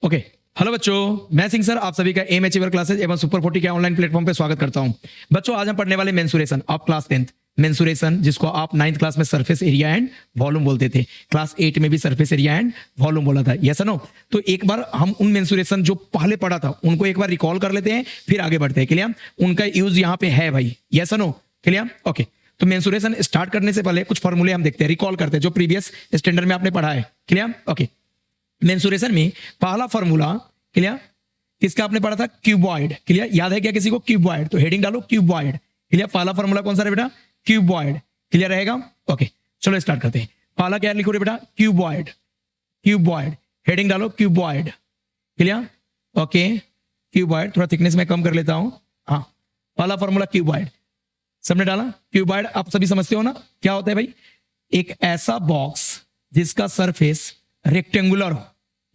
Okay. Hello बच्चों, मैं Singh sir आप सभी का एम अचीवर क्लासेस एवं सुपर 40 के ऑनलाइन प्लेटफॉर्म पे स्वागत करता हूं। बच्चों आज हम पढ़ने वाले mensuration of class 10th। Mensuration जिसको आप 9th क्लास में सरफेस एरिया एंड वॉल्यूम बोलते थे, क्लास 8 में भी सरफेस एरिया एंड वॉल्यूम बोला था, यस नो। तो एक बार हम उन मेंसुरेशन जो पहले पढ़ा था उनको एक बार रिकॉल कर लेते हैं, फिर आगे बढ़ते हैं। क्लियर? उनका यूज यहाँ पे है भाई, यस नो। क्लियर? ओके। तो मेंसुरेशन स्टार्ट करने से पहले कुछ फॉर्मूले हम देखते हैं, रिकॉल करते हैं जो प्रीवियस स्टैंडर्ड में आपने पढ़ा है। क्लियर? ओके। मेंसुरेशन में पहला फॉर्मूला, क्लियर, किसका आपने पढ़ा था? क्यूबॉइड। क्लियर? याद है क्या किसी को? क्यूबॉइड। तो हेडिंग डालो क्यूबॉइड। क्लियर? पहला फॉर्मूला कौन सा है बेटा? क्यूबॉइड। क्लियर रहेगा? ओके, चलो स्टार्ट करते हैं। पहला क्या लिखो रे बेटा? क्यूबॉइड। क्यूबॉइड, हेडिंग डालो क्यूबॉइड। क्लियर? Okay, cuboid. थोड़ा थिकनेस में कम कर लेता हूं। हाँ, पहला फॉर्मूला क्यूबॉइड सबने डाला। क्यूबॉइड आप सभी समझते हो ना क्या होता है भाई? एक ऐसा बॉक्स जिसका सरफेस रेक्टेंगुलर हो।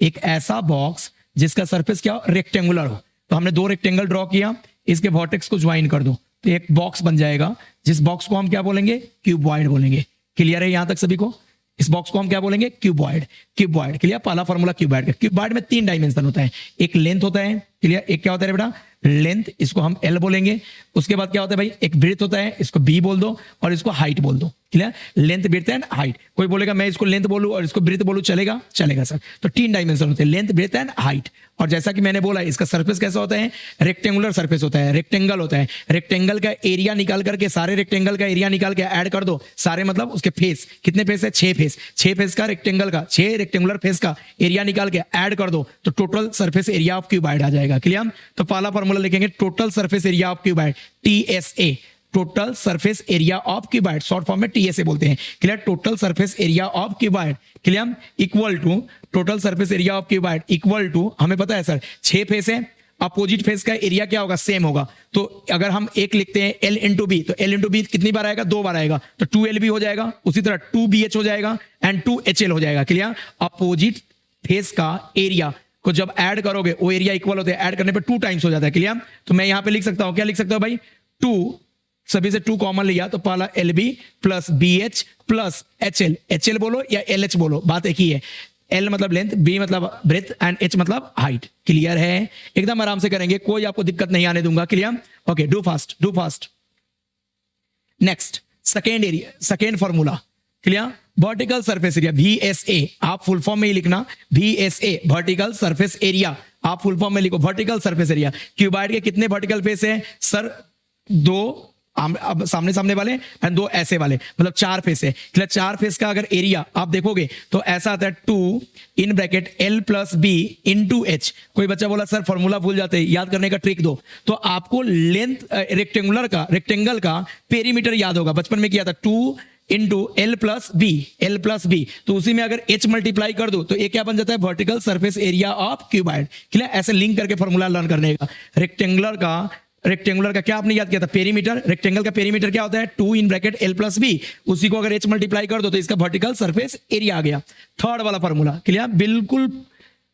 एक ऐसा बॉक्स जिसका सरफेस क्या हो? रेक्टेंगुलर हो। तो हमने दो रेक्टेंगल ड्रॉ किया, इसके वर्टेक्स को ज्वाइन कर दो तो एक बॉक्स बन जाएगा, जिस बॉक्स को हम क्या बोलेंगे? क्यूबॉइड बोलेंगे। क्लियर है यहां तक सभी को? इस बॉक्स को हम क्या बोलेंगे? क्यूबॉइड। क्यूबॉइड। क्लियर? पहला फॉर्मूला क्यूबॉइड का। क्यूबॉइड में 3 डायमेंशन होता है, एक लेंथ होता है। क्लियर? एक क्या होता है बेटा? लेंथ, इसको हम एल बोलेंगे। उसके बाद क्या होता है भाई? एक ब्रेथ होता है, इसको बी बोल दो, और इसको हाइट बोल दो। Clear? Length, breadth and height. कोई बोलेगा मैं इसको लेंथ बोलूं और इसको ब्रेथ बोलूं, चलेगा? चलेगा सर। तो 3 डायमेंशन होते हैं, लेंथ, ब्रेथ एंड हाइट। और जैसा कि मैंने बोला, इसका सरफेस कैसा होता है? रेक्टेंगुलर सरफेस होता है, रेक्टेंगल होता है। रेक्टेंगल का एरिया निकाल करके, सारे रेक्टेंगल का एरिया निकाल के ऐड कर दो। सारे मतलब उसके फेस, कितने फेस है? 6 फेस। 6 फेस का रेक्टेंगल का, 6 रेक्टेंगुलर फेस का एरिया निकाल के ऐड कर दो तो total surface area of cuboid आ जाएगा। क्लियर? तो पहला फॉर्मूला लिखेंगे total surface area of cuboid, TSA. Total surface area of cuboid, short form में टीएसए बोलते हैं। Clear? Total surface area of cuboid, clear, equal to total surface area of cuboid equal to, हमें पता है sir 6 face है, opposite face का area क्या होगा? सेम होगा। तो अगर हम एक लिखते हैं एल इंटू बी, तो एल इंटू बी कितनी बार आएगा? 2 बार आएगा, तो 2 भी हो जाएगा। उसी तरह 2BH हो जाएगा एंड 2HL हो जाएगा। क्लियर? अपोजिट फेस का एरिया को जब ऐड करोगे वो एरिया इक्वल होते हैं, ऐड करने पे 2 टाइम्स हो जाता है। क्लियर? तो मैं यहां पे लिख सकता हूं, क्या लिख सकता हूं भाई? 2, सभी से 2 कॉमन लिया तो पहला LB plus BH plus HL। HL बोलो या LH बोलो, बात एक ही है। L मतलब लेंथ, B मतलब ब्रेथ एंड H मतलब हाइट। क्लियर है? एकदम आराम से करेंगे, कोई आपको दिक्कत नहीं आने दूंगा। Clear? Okay, do fast, do fast. Next, second area, second formula. Clear? Vertical surface area, VSA। आप फुल फॉर्म में ही लिखना, VSA, वर्टिकल सरफेस एरिया। आप फुल फॉर्म में लिखो वर्टिकल सरफेस एरिया। क्यूबॉइड के कितने वर्टिकल फेस है सर? 2 अब सामने सामने वाले एंड 2 ऐसे वाले, मतलब 4 फेस है। क्लियर? 4 फेस का अगर एरिया आप देखोगे तो ऐसा आता है 2 in bracket L plus B into H। कोई बच्चा बोला सर फॉर्मूला भूल जाते हैं, याद करने का ट्रिक दो। तो आपको लेंथ रेक्टेंगल का पेरीमीटर याद होगा, बचपन में किया था 2 इंटू L प्लस बी। तो उसी में अगर H मल्टीप्लाई कर दो तो ये क्या बन जाता है? Vertical surface area of cuboid. Clear? ऐसे लिंक करके फॉर्मूला लर्न करने का। रेक्टेंगुलर का क्या आपने याद किया था? पेरीमीटर। रेक्टेंगल का पेरीमीटर क्या होता है? 2 in bracket L plus B. उसी को अगर H मल्टीप्लाई कर दो तो इसका वर्टिकल सरफेस एरिया आ गया। थर्ड वाला फॉर्मूला। क्लियर? बिल्कुल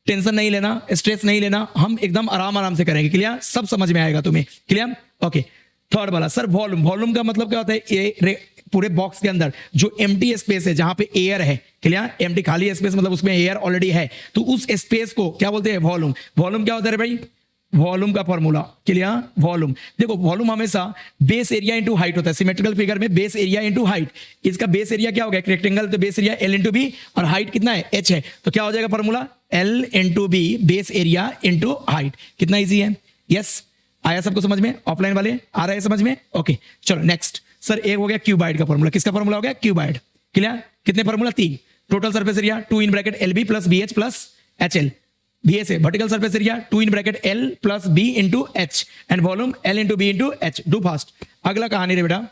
टेंशन नहीं लेना, स्ट्रेस नहीं लेना, हम एकदम आराम से करेंगे। क्लियर? सब समझ में आएगा तुम्हें। क्लियर? ओके, थर्ड वाला सर वॉल्यूम। वॉल्यूम का मतलब क्या होता है? ये पूरे बॉक्स के अंदर जो एम्प्टी स्पेस है, जहां पे एयर है। क्लियर? एम्प्टी खाली स्पेस मतलब उसमें एयर ऑलरेडी है, तो उस स्पेस को क्या बोलते हैं? वॉल्यूम। वॉल्यूम क्या होता है भाई? वॉल्यूम का फॉर्मूला। क्लियर? वॉल्यूम, देखो वॉल्यूम हमेशा बेस एरिया इंटू हाइट होता है। सिमेट्रिकल फिगर में बेस एरिया इंटू हाइट। इसका बेस एरिया क्या होगा? रेक्टेंगल, तो base area L into B और हाइट कितना है? H है। तो क्या हो जाएगा formula? L into B, base area into height. कितना ईजी है? यस, आया सबको समझ में? ऑफलाइन वाले आ रहा है समझ में? ओके, चलो नेक्स्ट। सर एक हो गया क्यूबॉइड का फॉर्मूला। किसका फॉर्मूला हो गया? क्यूबॉइड। क्लियर? कितने formula? 3। Total surface area 2 in bracket LB plus BH plus HL। VSA, vertical surface area 2 in bracket L plus B into H and volume L into B into H। Do fast. अगला कहानी रे बेटा,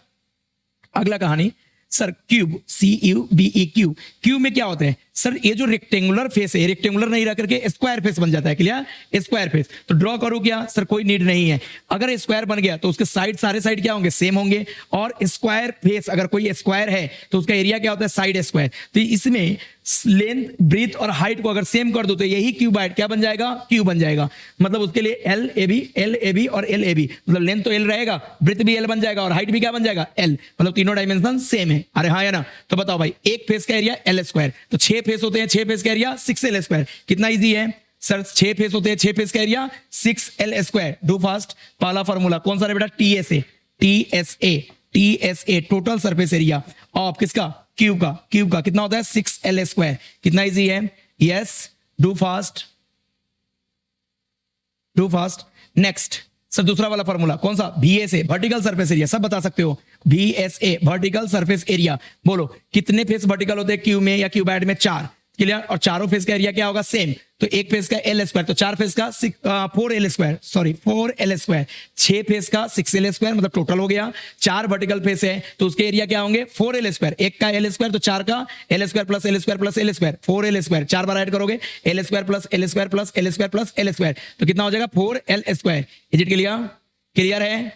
अगला कहानी sir cube, CUBE cube. Cube में क्या होता है सर? ये जो रेक्टेंगुलर फेस है, रेक्टेंगुलर नहीं रह करके स्क्वायर फेस बन जाता है। क्लियर? Square face. तो ड्रॉ करो क्या सर? कोई नीड नहीं है। अगर स्क्वायर बन गया तो उसके साइड, सारे साइड क्या होंगे? सेम होंगे। और स्क्वायर फेस, अगर कोई स्क्वायर है तो उसका एरिया क्या होता है? Side square. तो इसमें लेंथ, ब्रीथ और हाइट को अगर सेम कर दो तो यही क्यूबॉइड क्या बन जाएगा? क्यूब बन जाएगा। मतलब उसके लिए LAB और LAB, मतलब लेंथ तो L रहेगा, ब्रीथ भी L बन जाएगा और हाइट भी क्या बन जाएगा? L। मतलब तीनों डायमेंशन सेम है। अरे हाँ है ना? तो बताओ भाई, एक फेस का एरिया L स्क्वायर, तो 6 फेस होते हैं, 6 फेस का एरिया 6L स्क्वायर। कितना ईजी है? सर 6 फेस होते हैं, 6 फेस का एरिया 6L²। डू फास्ट, पहला फॉर्मूला कौन सा है बेटा? TSA total surface area of किसका? क्यूब का कितना होता है? 6L²। कितना इजी है? Yes, do fast. Next sir दूसरा वाला फॉर्मूला कौन सा? VSA वर्टिकल सरफेस एरिया, सब बता सकते हो। VSA वर्टिकल सरफेस एरिया, बोलो कितने फेस वर्टिकल होते हैं क्यूब में या क्यूबाइड में? 4। क्लियर? और चारों फेस का एरिया क्या होगा? सेम। तो एक फेस का L², तो 4 फेस का 4L², सॉरी 4L²। 6 फेस का 6L² मतलब टोटल हो गया। 4 वर्टिकल फेस है तो उसके एरिया क्या होंगे? 4L²। एक का L² तो 4 का L² plus L² plus L², 4L²। 4 बार ऐड करोगे L² plus L² plus L² plus L², तो कितना हो जाएगा? 4L²। Is it clear? Clear है?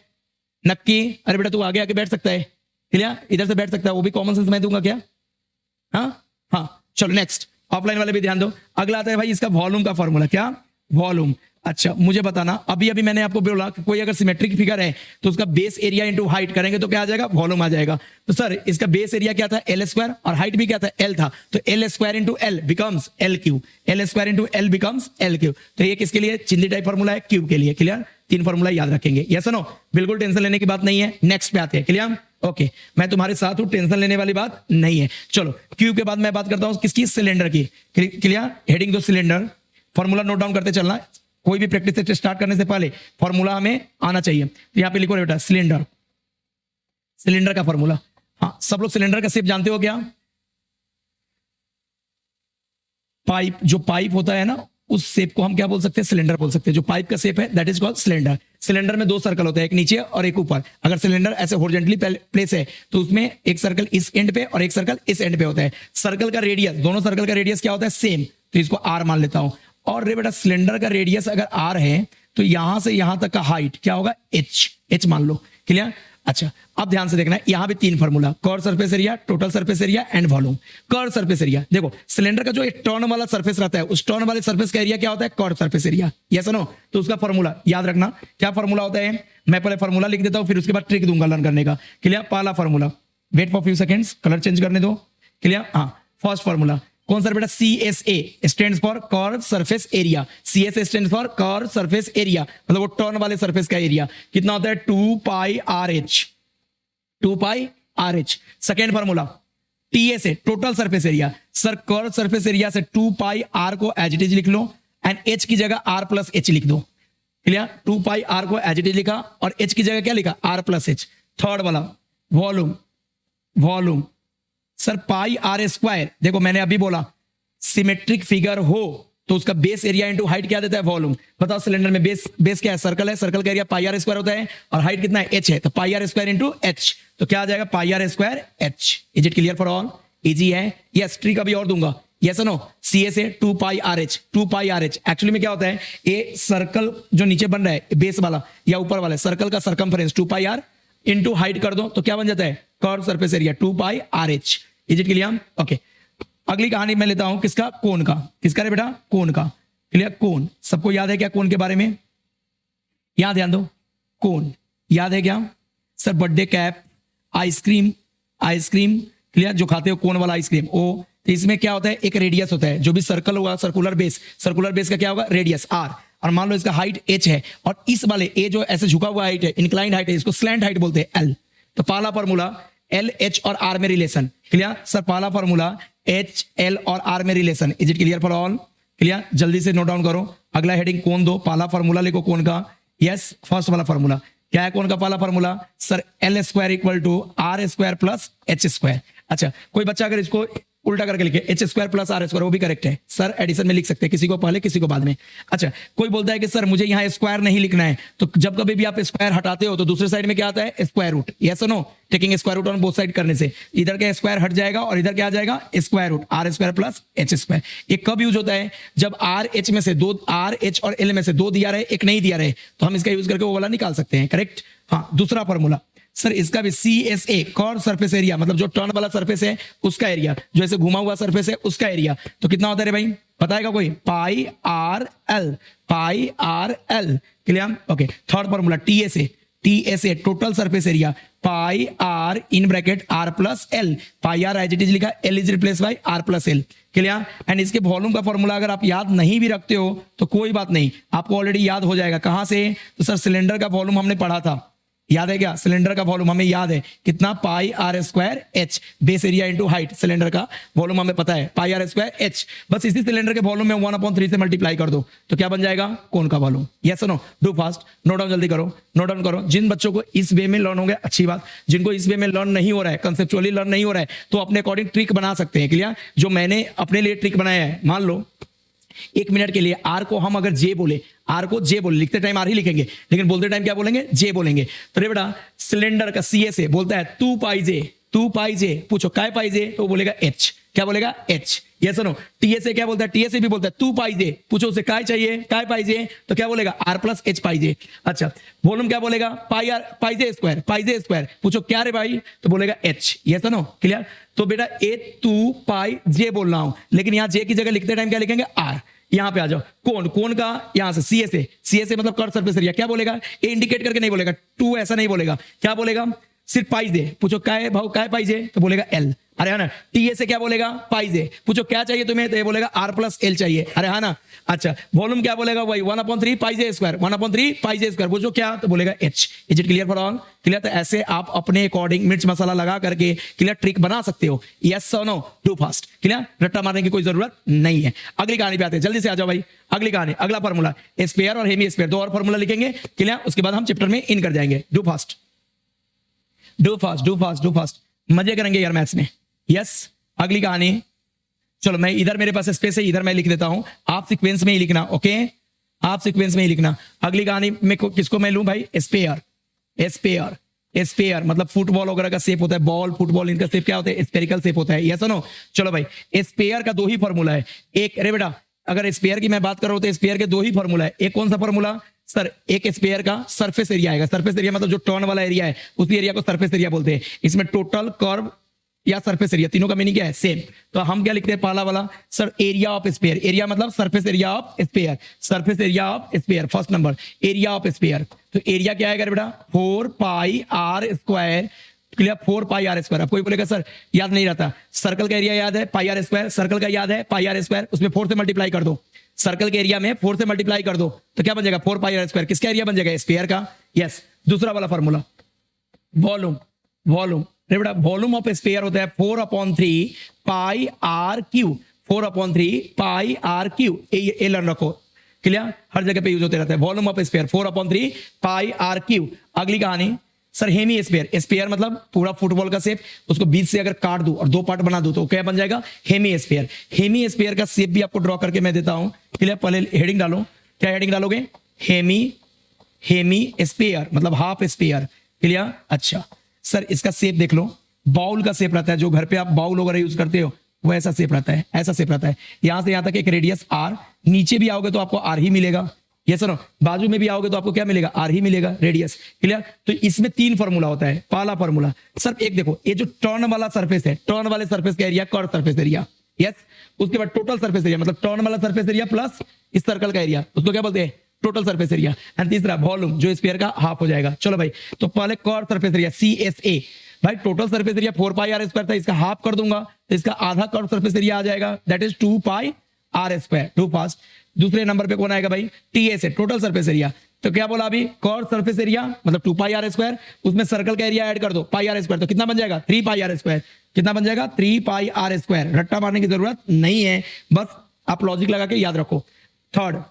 नक्की? अरे बेटा तू आगे आके बैठ सकता है। क्लियर? इधर से बैठ सकता है, वो भी कॉमन सेंस मैं दूंगा क्या? हाँ चलो नेक्स्ट, ऑफलाइन वाले भी ध्यान दो। अगला आता है भाई इसका वॉल्यूम का फॉर्मूला। क्या? वॉल्यूम। अच्छा मुझे बताना, अभी मैंने आपको बोला कि कोई अगर सिमेट्रिक फिगर है तो उसका बेस एरिया इनटू हाइट करेंगे तो क्या आ जाएगा? वॉल्यूम आ जाएगा। तो सर इसका बेस एरिया क्या था? L² और हाइट भी क्या था? L था। तो L² into L becomes L3। L² into L becomes L3। तो ये किसके लिए? चिंदी टाइप फॉर्मूला है, क्यूब के लिए। क्लियर? 3 फॉर्मूला याद रखेंगे। Yes no? बिल्कुल टेंशन लेने की बात नहीं है। नेक्स्ट पे आते हैं। क्लियर? ओके, मैं तुम्हारे साथ हूं, टेंशन लेने वाली बात नहीं है। चलो क्यूब के बाद मैं बात करता हूं किसकी? सिलेंडर की। क्लियर? हेडिंग दो सिलेंडर। फॉर्मूला नोट डाउन करते चलना, कोई भी प्रैक्टिस स्टार्ट करने से पहले फॉर्मूला हमें आना चाहिए। तो यहां पे लिखो बेटा सिलेंडर का फॉर्मूला। हाँ सब लोग सिलेंडर का शेप जानते हो क्या? पाइप, जो पाइप होता है ना उस शेप को हम क्या बोल सकते हैं? सिलेंडर बोल सकते हैं। जो पाइप का शेप है that is called cylinder. Cylinder में 2 सर्कल होते हैं, एक नीचे और एक ऊपर। अगर सिलेंडर ऐसे हॉरिजॉन्टली प्लेस है तो उसमें एक सर्कल इस एंड पे और एक सर्कल इस एंड पे होता है। सर्कल का रेडियस, दोनों सर्कल का रेडियस क्या होता है? सेम। तो इसको R मान लेता हूं। और रे बेटा सिलेंडर का रेडियस अगर R है तो यहां से यहां तक का हाइट क्या होगा? H मान लो। क्लियर? अच्छा अब ध्यान से देखना, यहां भी 3 formula, curve surface area, total surface area and volume. Curve surface area, देखो सिलेंडर का जो एक टर्न वाला सरफेस रहता है उस टर्न वाले सरफेस का एरिया क्या होता है? Curve surface area. Yes no? तो उसका फॉर्मूला याद रखना। क्या फॉर्मूला होता है? मैं पहले फॉर्मूला लिख देता हूं, फिर उसके बाद ट्रिक दूंगा लर्न करने का। क्लियर? पहला formula, wait for few seconds, colour change करने दो। क्लियर? हाँ फर्स्ट फॉर्मूला कौन सा बेटा? CSA stands for curve surface area. CSA stands for curve surface area, मतलब वो टर्न वाले सरफेस का एरिया कितना होता है? 2πRh। Second formula TSA total surface area. Sir curve surface area से 2πr को एज इट इज लिख लो एंड h की जगह r प्लस h लिख दो। क्लियर? 2πr को एज इट इज लिखा और h की जगह क्या लिखा? r plus h। थर्ड वाला वॉल्यूम सर πr²। देखो मैंने अभी बोला सिमेट्रिक फिगर हो तो उसका बेस एरिया इनटू हाइट क्या देता है? वॉल्यूम। बताओ सिलेंडर में बेस क्या है? सर्कल है, सर्कल का एरिया πr² होता है और हाइट कितना है? h है। तो πr² इंटू h, तो क्या आ जाएगा? πr² h। Is it clear for all? Easy है? यस। ट्रिक अभी और दूंगा। Yes no? CSA 2πRh actually में क्या होता है? ये सर्कल जो नीचे बन रहा है बेस वाला या ऊपर वाला सर्कल का सर्कमफरेंस 2πr इंटू हाइट कर दो तो क्या बन जाता है? Curve surface area 2πRh। Is it clear? Okay, अगली कहानी मैं लेता हूं किसका? कोन का। किसका रे बेटा? कोन का। क्लियर? कोन सबको याद है क्या कोन के बारे में? यहां ध्यान दो, कोन याद है क्या? Sir birthday cap, ice cream. Clear? जो खाते हो कोन वाला आइसक्रीम, ओ। तो इसमें क्या होता है? एक रेडियस होता है, जो भी सर्कल होगा सर्कुलर बेस का क्या होगा? Radius R। और मान लो इसका हाइट h है और इस वाले ए जो ऐसे झुका हुआ हाइट है, इंक्लाइंड हाइट है, इसको स्लैंट हाइट बोलते हैं L। तो पहला फॉर्मूला L, H और R में रिलेशन। क्लियर? सर पहला फॉर्मूला H, L और R में relation. Is it clear for all? Clear? जल्दी से नोट डाउन करो। अगला हेडिंग कोन दो, पहला फॉर्मूला लिखो कोन का। यस, फर्स्ट वाला फॉर्मूला क्या है? कोन का पहला formula sir L² equal to R² plus H²। अच्छा कोई बच्चा अगर इसको उल्टा करके लिखे H² प्लस R², वो भी करेक्ट है सर। एडिशन में लिख सकते हैं, किसी को पहले किसी को बाद में। अच्छा कोई बोलता है कि सर मुझे यहाँ स्क्वायर नहीं लिखना है, तो जब कभी भी आप स्क्वायर हटाते हो तो दूसरे साइड में क्या आता है? Square root. यस और no? Taking square root on both side करने से इधर का स्क्वायर हट जाएगा और इधर क्या आ जाएगा? Square root R² plus H²। ये कब यूज होता है? जब RH में से दो, RH और L में से 2 दिया रहे, एक नहीं दिया रहे, तो हम इसका यूज करके वो वाला निकाल सकते हैं। करेक्ट? हाँ दूसरा फॉर्मूला सर इसका भी CSA कर्व सरफेस एरिया, मतलब जो टर्न वाला सरफेस है उसका एरिया, जो ऐसे घुमा हुआ सरफेस है उसका एरिया, तो कितना होता है रे भाई? बताएगा कोई? πRL। Clear? Okay, third formula TSA total surface area, pi R in bracket R plus L, pi R as it is लिखा, L is replace by R plus L, clear. And इसके वॉल्यूम का formula अगर आप याद नहीं भी रखते हो तो कोई बात नहीं, आपको ऑलरेडी याद हो जाएगा। कहां से? तो सर सिलेंडर का वॉल्यूम हमने पढ़ा था, याद है क्या? सिलेंडर का वॉल्यूम हमें याद है कितना, pi R square H, base area into height, cylinder का वॉल्यूम हमें पता है पाई आर स्क्वायर एच। बस इसी सिलेंडर के वॉल्यूम में 1/3 से मल्टीप्लाई कर दो तो क्या बन जाएगा? कोन का वॉल्यूम। यस और no? Do fast, note down जल्दी करो, नोट डाउन करो। जिन बच्चों को इस वे में लर्न हो गया अच्छी बात, जिनको इस वे में लर्न नहीं हो रहा है, कंसेप्चुअली लर्न नहीं हो रहा है, तो अपने अकॉर्डिंग ट्रिक बना सकते हैं, क्लियर। जो मैंने अपने लिए ट्रिक बनाया है, मान लो 1 मिनट के लिए आर को हम अगर जे बोले, आर को जे बोले, लिखते टाइम आर ही लिखेंगे लेकिन बोलते टाइम क्या बोलेंगे? जे बोलेंगे। तो रे बेटा सिलेंडर का सी से बोलता है 2 पाई जे, 2 पाई जे, पूछो काय पाई जे, तो बोलेगा एच, क्या बोलेगा? एच। Yes no? टीए से क्या बोलता है? टीए से भी बोलता है 2 पाई जे, पूछो उसे काय चाहिए, काय पाई जे, तो क्या बोलेगा? R plus H pi J. अच्छा, वॉल्यूम क्या बोलेगा? Pi R pi J square, pi J square, पूछो क्या रे भाई, तो बोलेगा एच। Yes no? क्लियर। तो बेटा ए 2 पाई जे बोल रहा हूं, लेकिन यहां जे की जगह लिखते टाइम क्या लिखेंगे? आर। यहां पे आ जाओ, कोण, कोण का यहां से सी से मतलब कर्व सरफेस एरिया, क्या बोलेगा? ए इंडिकेट करके नहीं बोलेगा, 2 ऐसा नहीं बोलेगा, क्या बोलेगा? सिर्फ पाई जे, पूछो क्या है भाव, क्या पाई जे, तो बोलेगा एल। अरे है ना? टीए से क्या बोलेगा? पाई जे, पूछो क्या चाहिए तुम्हें, तो ये बोलेगा आर प्लस एल चाहिए। अरे है ना? अच्छा, वॉल्यूम क्या बोलेगा? वही 1/3 पाई जे स्क्वायर, 1/3 पाई जे स्क्वायर, पूछो क्या, तो बोलेगा H. Is it clear for all? Clear. तो ऐसे आप अपने अकॉर्डिंग मिर्च मसाला लगा करके क्लियर ट्रिक बना सकते हो। यस और नो? Do fast, clear. रट्टा मारने की कोई जरूरत नहीं है। अगली कहानी पे आते हैं, जल्दी से आ जाओ भाई। अगली कहानी, अगला फॉर्मूला स्पेयर और हेमी स्पेयर, 2 और फॉर्मूला लिखेंगे, क्लियर। उसके बाद हम चैप्टर में इन कर जाएंगे। Do fast, do fast, do fast, do fast, मजे करेंगे यार मैथ्स में। यस, अगली कहानी, चलो मैं इधर मेरे पास स्पेस है, इधर मैं लिख देता हूं, आप सीक्वेंस में ही लिखना, ओके? आप सीक्वेंस में ही लिखना। अगली कहानी में किसको मैं लूं भाई? स्पेयर, स्पेयर, स्पेयर मतलब फुटबॉल वगैरह का शेप होता है, बॉल, फुटबॉल, इनका शेप क्या होता है? स्फेरिकल शेप होता है। यस और नो? चलो भाई, स्पेयर का 2 ही फॉर्मूला है। एक, अरे बेटा अगर स्पेयर की मैं बात करूं तो स्पेयर के 2 ही फॉर्मूला है। एक कौन सा फॉर्मूला? सर एक स्पेयर का सरफेस एरिया आएगा, सरफेस एरिया मतलब जो टर्न वाला एरिया है उसी एरिया को सरफेस एरिया बोलते हैं। इसमें टोटल, कर्व या सरफेस एरिया, तीनों का मीनिंग क्या है? सेम। तो हम क्या लिखते हैं? पहला वाला sir area of sphere, area मतलब surface area of sphere, surface area of sphere, first number area of sphere. तो एरिया क्या आएगा बेटा? 4 pi R square, clear. 4 pi R square. अब कोई बोलेगा सर याद नहीं रहता, सर्कल का एरिया याद है पाई आर स्क्वायर, सर्कल का याद है पाई आर स्क्वायर, उसमें 4 से मल्टीप्लाई कर दो, सर्कल के एरिया में 4 से मल्टीप्लाई कर दो तो क्या बन जाएगा? 4 पाई आर स्क्वायर। किसका एरिया बन जाएगा? स्पेयर का। यस। दूसरा वाला फॉर्मूला वॉल्यूम, वॉल्यूम, बेटा वॉल्यूम ऑफ स्फीयर होता है 4/3 pi R cube, 4/3 pi R cube, a learn रखो, क्लियर। हर जगह पे यूज होते रहता है volume of sphere 4/3 pi R cube. अगली कहानी सर हेमी स्फीयर, स्फीयर मतलब पूरा फुटबॉल का शेप, उसको बीच से अगर काट दूं और 2 पार्ट बना दूं तो क्या बन जाएगा? Hemisphere. हेमी स्फीयर का शेप भी आपको ड्रॉ करके मैं देता हूं, क्लियर। पहले हेडिंग डालो, क्या हेडिंग डालोगे? हेमी, हेमी स्फीयर मतलब हाफ स्फीयर, क्लियर। अच्छा सर इसका शेप देख लो, बाउल का शेप रहता है, जो घर पे आप बाउल वगैरह यूज करते हो वो ऐसा शेप रहता है, ऐसा शेप रहता है। यहां से यहां तक एक रेडियस आर, नीचे भी आओगे तो आपको आर ही मिलेगा, ये सर। बाजू में भी आओगे तो आपको क्या मिलेगा? आर ही मिलेगा, रेडियस, क्लियर। तो इसमें 3 फॉर्मूला होता है। पहला फॉर्मूला सर एक देखो, ये जो टर्न वाला सरफेस है, टर्न वाले सरफेस का area curve surface area, yes. उसके बाद टोटल सरफेस एरिया मतलब टर्न वाला सरफेस एरिया प्लस इस सर्कल का एरिया, उसको क्या बोलते हैं? Total surface area. एंड तीसरा वॉल्यूम, जो स्फीयर का हाफ हो जाएगा। चलो भाई, तो पहले कर्व सरफेस एरिया CSA, भाई total surface area 4 pi R square था, इसका हाफ कर दूंगा तो इसका आधा कर्व सरफेस एरिया आ जाएगा, that is 2 pi R square. Too fast. दूसरे नंबर पे कौन आएगा भाई? TA से, टोटल सरफेस एरिया। तो क्या बोला अभी? कर्व सरफेस एरिया मतलब 2 पाई आर स्क्वायर, उसमें सर्कल का एरिया ऐड कर दो पाई आर स्क्वायर, तो कितना बन जाएगा? 3 पाई आर स्क्वायर। कितना बन जाएगा? 3 पाई आर स्क्वायर। रट्टा मारने की जरूरत नहीं है, बस आप लॉजिक लगा के याद रखो। थर्ड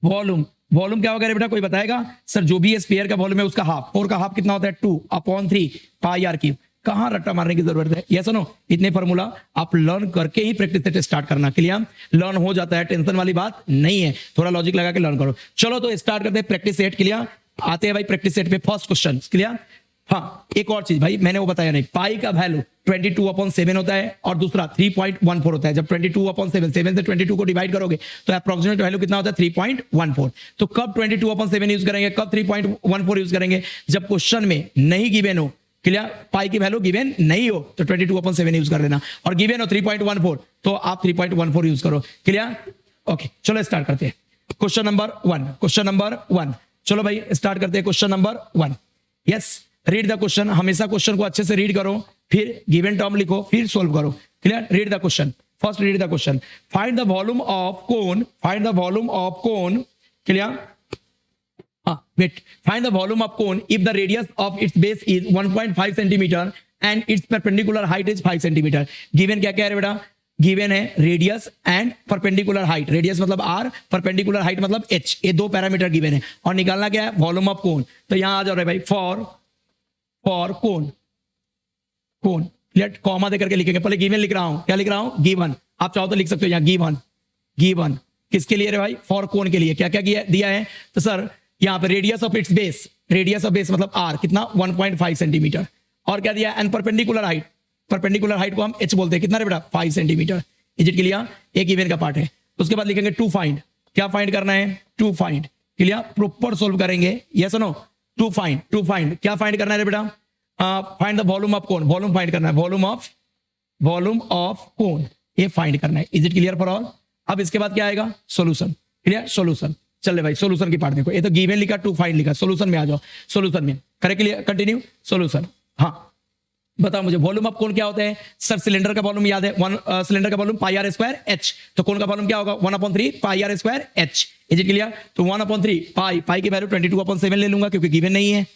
वॉल्यूम, वॉल्यूम क्या होगा बेटा? कोई बताएगा? सर जो भी स्फीयर का वॉल्यूम है उसका हाफ, 4 का हाफ कितना होता है? 2/3 पाई आर क्यूब। कहां रट्टा मारने की जरूरत है? Yes no? इतने फॉर्मूला आप लर्न करके ही प्रैक्टिस सेट स्टार्ट करना, क्लियर। लर्न हो जाता है, टेंशन वाली बात नहीं है, थोड़ा लॉजिक लगा के लर्न करो। चलो तो स्टार्ट करते हैं प्रैक्टिस सेट, क्लियर। आते हैं भाई प्रैक्टिस सेट पे, फर्स्ट क्वेश्चन, क्लियर। हाँ एक और चीज भाई मैंने वो बताया नहीं, पाई का वैल्यू 22/7 होता है और दूसरा 3.14 होता है। जब 22/7 7 से 22 को डिवाइड करोगे तो अप्रोक्सीमेट वैल्यू कितना होता है? 3.14। तो कब 22/7 यूज करेंगे, कब 3.14 यूज करेंगे? जब क्वेश्चन में नहीं गिवन हो, क्लियर। पाई की वैल्यू गिवन नहीं हो तो 22/7 यूज कर लेना, और गिवन हो 3.14 तो आप 3.14 यूज करो, क्लियर। ओके चलो स्टार्ट करते हैं। क्वेश्चन नंबर 1, क्वेश्चन नंबर 1, चलो भाई स्टार्ट करते हैं question number 1। Yes read the question, हमेशा क्वेश्चन को अच्छे से रीड करो, फिर गिवन टर्म लिखो, फिर सोल्व करो। Clear? Read the question, first read the question. Find the volume of cone, find the volume of cone. Clear? wait, find the volume of cone if the radius of its base is 1.5 centimeter and its perpendicular height is 5 centimeter। Given क्या क्या है बेटा? Given है radius and perpendicular height. Radius मतलब r, perpendicular height मतलब h, ये दो parameter given है और निकालना क्या है? Volume of cone. तो यहां आ जाओ रे भाई, for cone, cone let comma देकर के लिखेंगे। पहले गिवन लिख रहा हूं, क्या लिख रहा हूं? गिवन। आप चाहो तो लिख सकते हो यहाँ गिवन, गिवन किसके लिए रे भाई? फॉर कोन के लिए। क्या क्या दिया है? तो सर यहाँ पे radius of its base, radius of base मतलब r कितना? 1.5 सेंटीमीटर। और क्या दिया? And perpendicular height, perpendicular height को हम h बोलते हैं, कितना रे बेटा? 5 सेंटीमीटर। Is it clear? एक इवेंट का पार्ट है। उसके बाद लिखेंगे टू फाइंड। क्या फाइंड करना है? To find. Clear? Proper solve करेंगे। Yes no? To find, to find क्या फाइंड करना है रे बेटा? Find the volume of cone, volume find करना है, वॉल्यूम ऑफ कोन, ये फाइंड करना है। Is it clear for all? अब इसके बाद क्या आएगा? सॉल्यूशन। क्लियर? सॉल्यूशन। चले भाई सॉल्यूशन की पार्ट देखो, ये तो गिवन लिखा, टू फाइंड लिखा, सॉल्यूशन में आ जाओ। सॉल्यूशन में करेक्टली कंटिन्यू, सॉल्यूशन। हाँ बताओ मुझे वॉल्यूम ऑफ कोन क्या होता है? सर सिलेंडर का वॉल्यूम याद है, सिलेंडर का volume pi R square H, तो कोन का वॉल्यूम क्या होगा? 1/3 pi R square H. Is it clear? तो 1/3 पाई की वैल्यू 22/7 ले लूंगा क्योंकि गिवन नहीं है,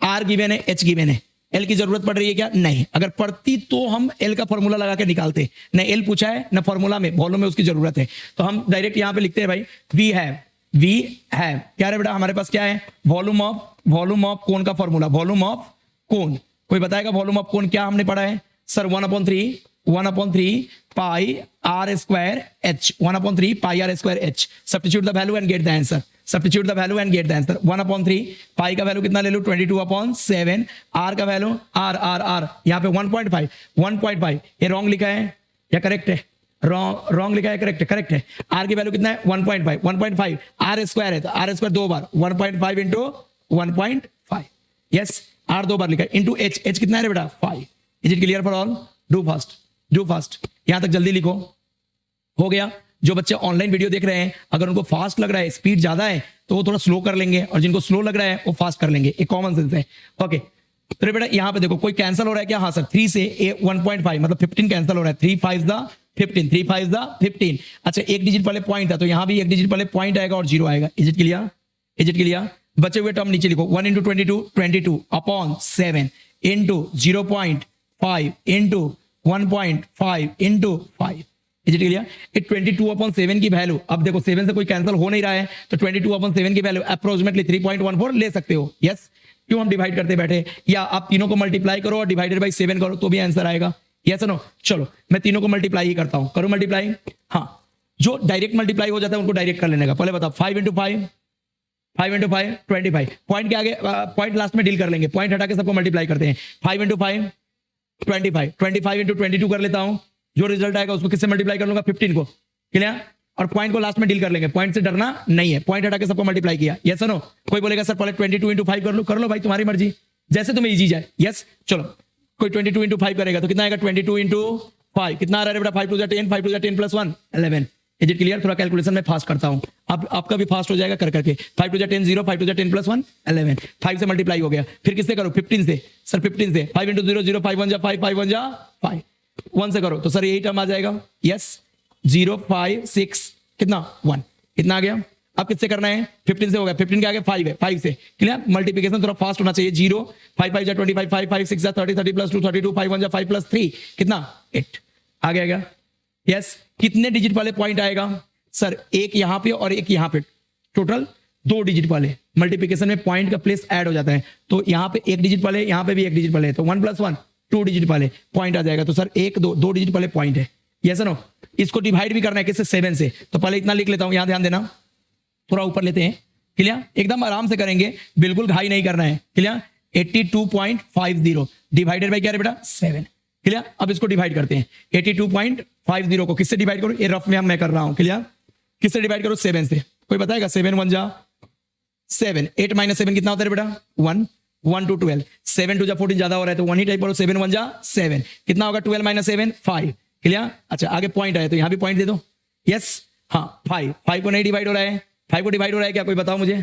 आर गिवन है, एच गिवन है। एल की जरूरत पड़ रही है क्या? नहीं। अगर पड़ती तो हम एल का फॉर्मूला लगा के निकालते, न एल पूछा है न फॉर्मूला में, वॉल्यूम में उसकी जरूरत है, तो हम डायरेक्ट यहां पे लिखते हैं भाई वी हैव क्या है बेटा? हमारे पास क्या है? वॉल्यूम ऑफ कोन का फॉर्मूला, वॉल्यूम ऑफ कोन। कोई बताएगा वॉल्यूम ऑफ कोन क्या हमने पढ़ा है? Sir 1/3 pi R square H, 1/3 pi R square H. Substitute the value and get the answer, substitute the value and get the answer. 1/3 pi का value कितना ले लो? 22/7। आर का वैल्यू आर यहाँ पे 1.5, ये रॉन्ग लिखा है या करेक्ट है? रॉन्ग लिखा है, करेक्ट है। आर की वैल्यू कितना है? 1.5 आर स्क्वायर है, तो आर स्क्वायर दो बार 1.5 इंटू 1.5, यस आर दो बार लिखा है, इंटू एच कितना है बेटा? 5। Is it clear for all? Do fast यहां तक जल्दी लिखो। हो गया? जो बच्चे ऑनलाइन वीडियो देख रहे हैं, अगर उनको फास्ट लग रहा है, स्पीड ज्यादा है, तो वो थोड़ा स्लो कर लेंगे, और जिनको स्लो लग रहा है वो फास्ट कर लेंगे, एक कॉमन सेंस है। ओके तो बेटा यहाँ पे देखो कोई कैंसिल हो रहा है क्या? हाँ सर 3 से 1.5 मतलब 15 कैंसिल हो रहा है। 3 5 द 15। अच्छा एक डिजिट पहले पॉइंट था, तो यहां भी एक डिजिट पहले पॉइंट आएगा और 0 आएगा। Is it clear? बचे हुए टर्म नीचे लिखो, 1 into 22 upon 7 into 0.5 into 1.5 into 5। Is it clear? 22/7 की वैल्यू, अब देखो 7 से कोई कैंसिल हो नहीं रहा है, तो 22/7 की वैल्यू अप्रोक्सीमेटली 3.14 ले सकते हो। यस क्यों हम डिवाइड करते बैठे? या आप तीनों को मल्टीप्लाई करो और डिवाइडेड बाई 7 करो तो भी आंसर आएगा। Yes no? चलो मैं तीनों को मल्टीप्लाई ही करता हूं, करो मल्टीप्लाई। हाँ जो डायरेक्ट मल्टीप्लाई हो जाता है उनको डायरेक्ट कर लेने का। पहले बताओ 5 into 5 25। पॉइंट के आगे पॉइंट लास्ट में डील कर लेंगे, पॉइंट हटा के सबको मल्टीप्लाई करते हैं। 5 into 5 25 into 22 कर लेता हूं, जो रिजल्ट आएगा उसको किससे मल्टीप्लाई कर लूंगा? 15 को। क्लियर? और पॉइंट को लास्ट में डील कर लेंगे, पॉइंट से डरना नहीं है, पॉइंट हटा के सबको मल्टीप्लाई किया। Yes no? कोई बोलेगा सर पहले 22 into 5 कर लो भाई, तुम्हारी मर्जी, जैसे तुम्हें इजी जाए। यस चलो कोई 22 into 5 करेगा तो कितना आएगा? 22 into 5 कितना आ रहा है बेटा? 5 to the 10, 5 to the 10 plus 1 11। Is it clear? थोड़ा कैलकुलेशन में फास्ट करता हूं, अब आपका भी फास्ट हो जाएगा कर करके। 5 to the 10 0, 5 to the 10 plus 1 11। 5 से मल्टीप्लाई हो गया, फिर किससे करो? 15 से। सर 15 से 5 into 0 0, 5 1 जा 5, 5 1 जा 5, 1 से करो तो सर यही टर्म आ जाएगा। यस 0 5 6 कितना? 1। कितना आ गया? अब किससे करना है? 15 से हो गया, 15 के आगे 5 है, 5 से। क्लियर? मल्टीप्लिकेशन थोड़ा फास्ट होना चाहिए। 0 5 5 जा 25, 5 5 6 जा 30, 30 plus 2 32, 5 1 जा 5 plus 3 कितना? 8 आ गया। यस कितने डिजिट वाले पॉइंट आएगा? सर एक यहां पे और एक यहां पे, टोटल 2 डिजिट वाले। मल्टीप्लिकेशन में पॉइंट का प्लेस ऐड हो जाता है, तो यहां पे 1 डिजिट वाले, यहां पे भी 1 डिजिट वाले, तो 1 + 1 2 डिजिट वाले पॉइंट आ जाएगा। तो सर 1 2 डिजिट वाले पॉइंट है। Yes no? इसको डिवाइड भी करना है किससे? 7 से। तो पहले इतना लिख लेता हूं, यहां ध्यान देना, थोड़ा ऊपर लेते हैं। क्लियर? एकदम आराम से करेंगे, बिल्कुल घाई नहीं करना है। क्लियर? 82.50 डिवाइडेड बाय क्या है बेटा? 7। क्लियर? अब इसको डिवाइड करते हैं। 82.50 को किससे डिवाइड करो? ये रफ में मैं कर रहा हूं। क्लियर? किससे डिवाइड करो? 7 से। कोई बताएगा? 7 1 जा 7, 8 - 7 कितना होता है बेटा? 1 1 to 12, 7 2 जा 14 ज्यादा हो रहा है, तो 1 ही टाइप करो। 7 1 जा 7 कितना होगा? 12 - 7 5। क्लियर? अच्छा आगे पॉइंट आया तो यहां भी पॉइंट दे दो। यस हाँ 5 को नहीं डिवाइड हो रहा है, 5 को डिवाइड हो रहा है क्या? कोई बताओ मुझे।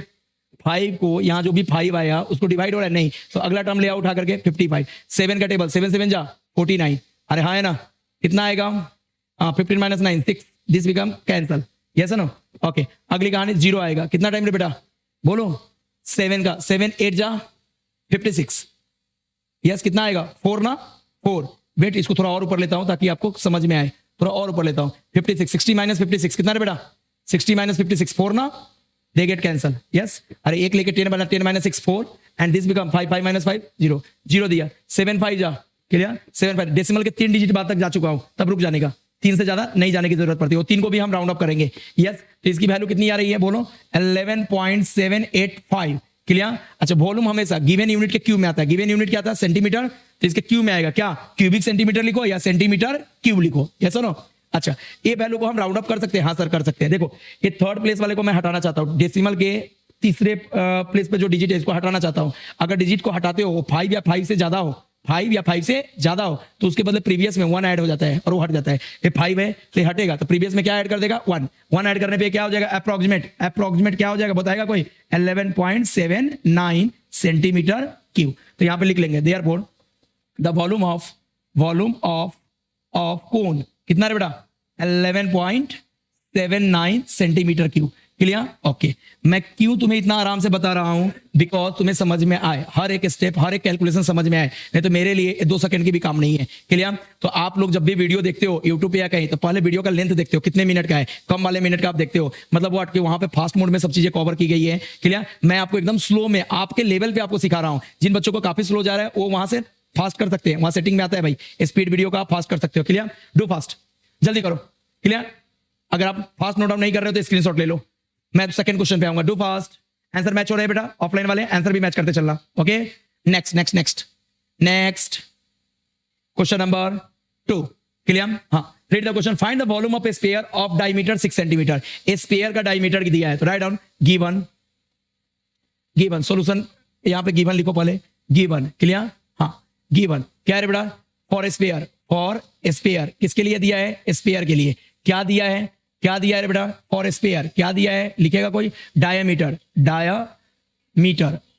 5 को यहाँ जो भी 5 आया उसको डिवाइड हो रहा है नहीं, तो अगला टर्म ले आओ उठा करके 55। 7 का टेबल 7 7 जा 49। अरे हाँ है ना, कितना आएगा? 15 minus 9 6, this become cancel, yes no. Okay, अगली कहानी 0 आएगा, कितना टाइम रे बेटा बोलो? 7 का 7 8 जा 56, यस कितना आएगा? 4 ना, 4। वेट, इसको थोड़ा और ऊपर लेता हूं ताकि आपको समझ में आए, थोड़ा और ऊपर लेता हूं। 56 60 माइनस 56 कितना रे बेटा? 60 माइनस 56 4 ना, दे गेट कैंसल, यस। अरे एक लेके 10 बना, 10 minus 6 4 and this become 5 5 minus 5 0 0 दिया। 7 5 जा, क्लियर? 7 5 डेसिमल के 3 डिजिट बाद तक जा चुका हूं, तब रुक जाने का, 3 से ज्यादा नहीं जाने की जरूरत पड़ती है। 3 को भी हम राउंड अप करेंगे, यस। तो इसकी वैल्यू कितनी आ रही है बोलो? 11.785, क्लियर? अच्छा, वॉल्यूम हमेशा गिवन यूनिट के क्यूब में आता है। गिवन यूनिट क्या आता है? सेंटीमीटर, तो इसके क्यूब में आएगा क्या? क्यूबिक सेंटीमीटर लिखो या सेंटीमीटर क्यूब लिखो, यस नो। अच्छा, ये वैल्यू को हम राउंड अप कर सकते हैं? हाँ सर कर सकते हैं। देखो ये थर्ड प्लेस वाले को मैं हटाना चाहता हूं, डेसिमल के तीसरे प्लेस पे जो डिजिट है इसको हटाना चाहता हूं। अगर डिजिट को हटाते हो 5 या 5 से ज्यादा हो, 5 या 5 से ज्यादा हो, तो उसके बदले प्रीवियस में 1 ऐड हो जाता है और वो हट जाता है। ये 5 है तो ये हटेगा, तो प्रीवियस में क्या ऐड कर देगा? 1 1 ऐड करने पे क्या हो जाएगा? अप्रोक्सीमेट क्या हो जाएगा बताएगा कोई? 11.79 सेंटीमीटर क्यूब। तो यहां पे लिख लेंगे देयरफॉर द वॉल्यूम ऑफ कोन कितना रे बेटा? 11.79 सेंटीमीटर क्यूब, क्लियर? ओके, मैं क्यों तुम्हें इतना आराम से बता रहा हूं? बिकॉज तुम्हें समझ में आए, हर एक स्टेप हर एक कैलकुलेशन समझ में आए, नहीं तो मेरे लिए 2 सेकंड की भी काम नहीं है, क्लियर? तो आप लोग जब भी वीडियो देखते हो यूट्यूब पे या कहीं, तो पहले वीडियो का लेंथ देखते हो कितने मिनट का है, कम वाले मिनट का आप देखते हो, मतलब वो अटके वहां पे फास्ट मोड में सब चीजें कवर की गई है, क्लियर? मैं आपको एकदम स्लो में आपके लेवल पे आपको सिखा रहा हूं। जिन बच्चों को काफी स्लो जा रहा है वो वहां से फास्ट कर सकते हैं, वहां सेटिंग में आता है भाई स्पीड वीडियो का, आप फास्ट कर सकते हो, क्लियर? डू फास्ट, जल्दी करो, क्लियर? अगर आप फास्ट नोट डाउन नहीं कर रहे हो तो स्क्रीनशॉट ले लो। मैं सेकंड क्वेश्चन पे आऊंगा, डू फास्ट। आंसर मैच हो रहा है बेटा, ऑफलाइन वाले आंसर भी मैच करते चलना, okay? Next question number 2, clear? हाँ, read the question. Find the volume of a sphere of diameter 6 centimetre. A sphere का डायमीटर दिया है तो राइट डाउन गिवन सॉल्यूशन, यहां पे गिवन लिखो पहले, गिवन, क्लियर? हाँ, गिवन क्या है बेटा? फॉर स्फीयर किसके लिए दिया है? स्फीयर के लिए। क्या दिया है बेटा? फॉर स्फीयर क्या दिया है? लिखेगा कोई? डायमीटर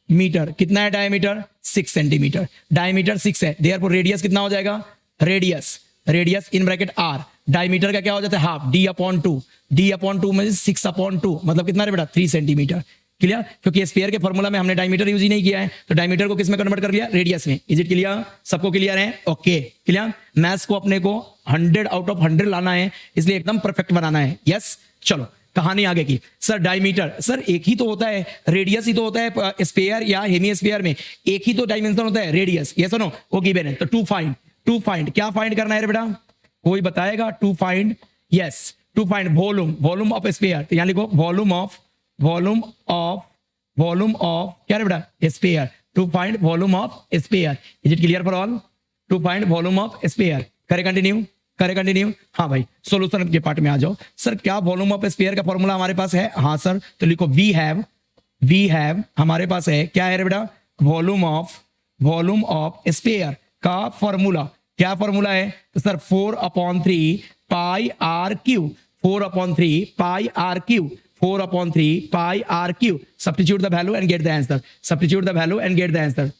मीटर कितना है? डायमीटर 6 सेंटीमीटर, डायमीटर 6 है, देयरफॉर रेडियस कितना हो जाएगा? Radius in bracket r, diameter का क्या हो जाता है? हाफ, d/2 में 6/2 मतलब कितना रे बेटा? 3 सेंटीमीटर, क्लियर? क्योंकि स्फीयर के फॉर्मूला में हमने डायमीटर यूज ही नहीं किया है, तो डायमीटर को किस में कन्वर्ट कर लिया? रेडियस में। Is it clear? सबको क्लियर है? Okay, clear? मैथ्स को अपने को 100 आउट ऑफ 100 लाना है, इसलिए एकदम परफेक्ट बनाना है, यस। चलो कहानी आगे की। सर डायमीटर, सर एक ही तो होता है, रेडियस ही तो होता है स्फीयर या हेमिस्फीयर में, एक ही तो डायमेंशन होता है, रेडियस, यस और नो? वो गिवन है। तो टू फाइंड क्या फाइंड करना है रे बेटा? कोई बताएगा? To find volume of sphere, तो यहां लिखो वॉल्यूम ऑफ क्या रे बेटा? Sphere. To find volume of sphere. Is it clear for all? To find volume of sphere. करे कंटिन्यू। हाँ भाई, सॉल्यूशन के पार्ट में आ जाओ। सर क्या वॉल्यूम ऑफ स्फीयर का फॉर्मूला हमारे पास है? हाँ सर, तो लिखो वी हैव हमारे पास है, क्या है रे बेटा? वॉल्यूम ऑफ स्फीयर का फॉर्मूला। क्या फॉर्मूला है? तो sir 4/3 pi R cube, 4/3 pi R cube, 4/3 pi R cube. Substitute the value and get the answer,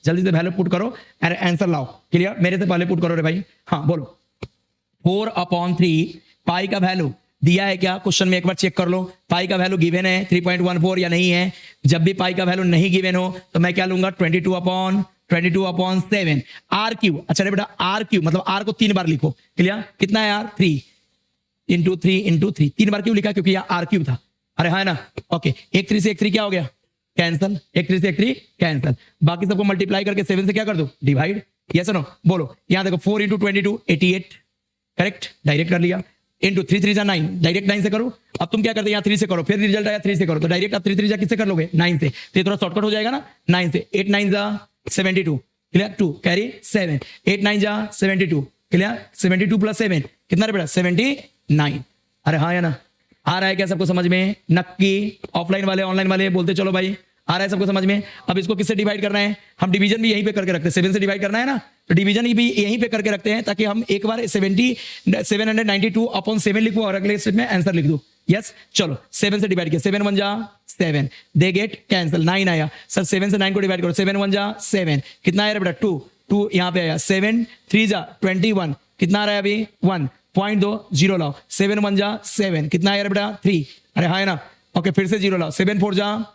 जल्दी से वैल्यू पुट करो एंड आंसर लाओ, क्लियर? मेरे से पहले पुट करो रे भाई। हाँ बोलो। 4/3 पाई का वैल्यू दिया है क्या? क्वेश्चन में एक बार चेक कर लो, पाई का वैल्यू गिवन है 3.14 या नहीं है? जब भी पाई का वैल्यू नहीं गिवन हो तो मैं क्या लूंगा? 22/7 आर क्यूब। अच्छा रे बेटा, आर क्यूब मतलब आर को 3 बार लिखो, क्लियर? कितना है यार? 3 × 3 3 बार क्यों लिखा? क्योंकि यह आर क्यूब था। अरे हाँ है ना? ओके, 1 3 से 1 3 क्या हो गया? कैंसल। 1 3 से 1 3 कैंसल। बाकी सबको मल्टीप्लाई करके 7 से क्या कर दो? Divide, yes no? बोलो। यहां देखो 4 × 22 88, करेक्ट, डायरेक्ट कर लिया। इंटू 3 3 9, डायरेक्ट 9 से करो। अब तुम क्या करते हैं? यहाँ 3 से करो, फिर रिजल्ट आया 3 से करो, तो डायरेक्ट आप 3 3 किससे कर लोगे? 9 से। तो ये थोड़ा शॉर्टकट हो जाएगा ना, 9 से। 8 9 72, क्लियर? 2 carry 7, 8 9 72, clear? 72 + 7 कितना रे बेटा? 79। अरे हाँ या ना? आ रहा है क्या सबको समझ में? नक्की। ऑफलाइन वाले ऑनलाइन वाले बोलते चलो भाई, आ रहा है सबको समझ में? अब इसको किससे डिवाइड करना है? हम डिवीजन भी यहीं पे करके रखते हैं, 7 से डिवाइड करना है ना, तो डिवीजन भी यहीं पे करके रखते हैं ताकि हम एक बार 792/7 लिखो और अगले स्टेप में आंसर लिख दो, यस चलो 7 से डिवाइड किया, 7 1 जा 7, दे गेट कैंसिल, 9 आया सर, 7 से 9 को डिवाइड करो, 7 1 जा 7, कितना आया बेटा 2, 2 यहाँ पे आया, 7 3 जा 21, कितना आ रहा है अभी 1, पॉइंट दो, जीरो लाओ, 7 1 जा 7, कितना आया बेटा 3, अरे हाँ है ना, ओके फिर से जीरो लाओ, 7 4 जा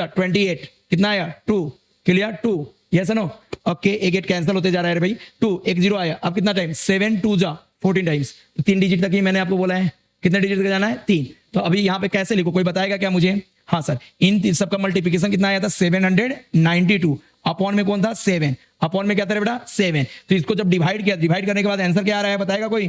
28, कितना आया 2, क्लियर 2, यस नो, ओके एक 8 कैंसिल होते जा रहा है भाई, 2 1 0 आया, अब कितना टाइम 7 2 जा 14 टाइम्स, 3 डिजिट तक ही मैंने आपको बोला है, कितने डिजिट तक जाना है 3, तो अभी यहाँ पे कैसे लिखो, कोई बताएगा क्या मुझे? हाँ सर, इन सबका मल्टीप्लिकेशन कितना आया था 792, अपॉन में कौन था 7, अपॉन में क्या था बेटा 7, तो इसको जब डिवाइड किया, डिवाइड करने के बाद आंसर क्या आ रहा है बताएगा कोई?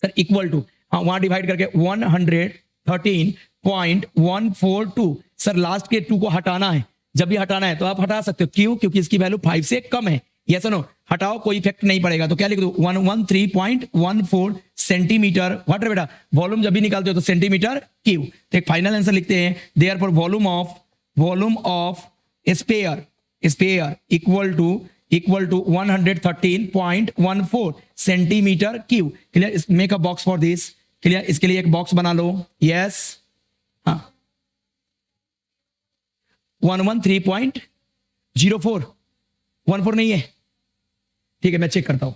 सर इक्वल टू, हाँ वहां डिवाइड करके 113.142, सर लास्ट के 2 को हटाना है, जब भी हटाना है तो आप हटा सकते हो, क्यों? क्योंकि इसकी वैल्यू 5 से कम है, यस नो, हटाओ कोई इफेक्ट नहीं पड़ेगा, तो क्या लिख दो 113.14 सेंटीमीटर, व्हाट बेटा वॉल्यूम जब भी निकालते हो तो सेंटीमीटर क्यूब, तो एक फाइनल आंसर लिखते हैं, therefore volume of sphere equal to 113.14 centimetre cube, clear, make a box for this, clear, इसके लिए एक बॉक्स बना लो, यस, हाँ 113.04, 14 नहीं है, ठीक है मैं चेक करता हूं,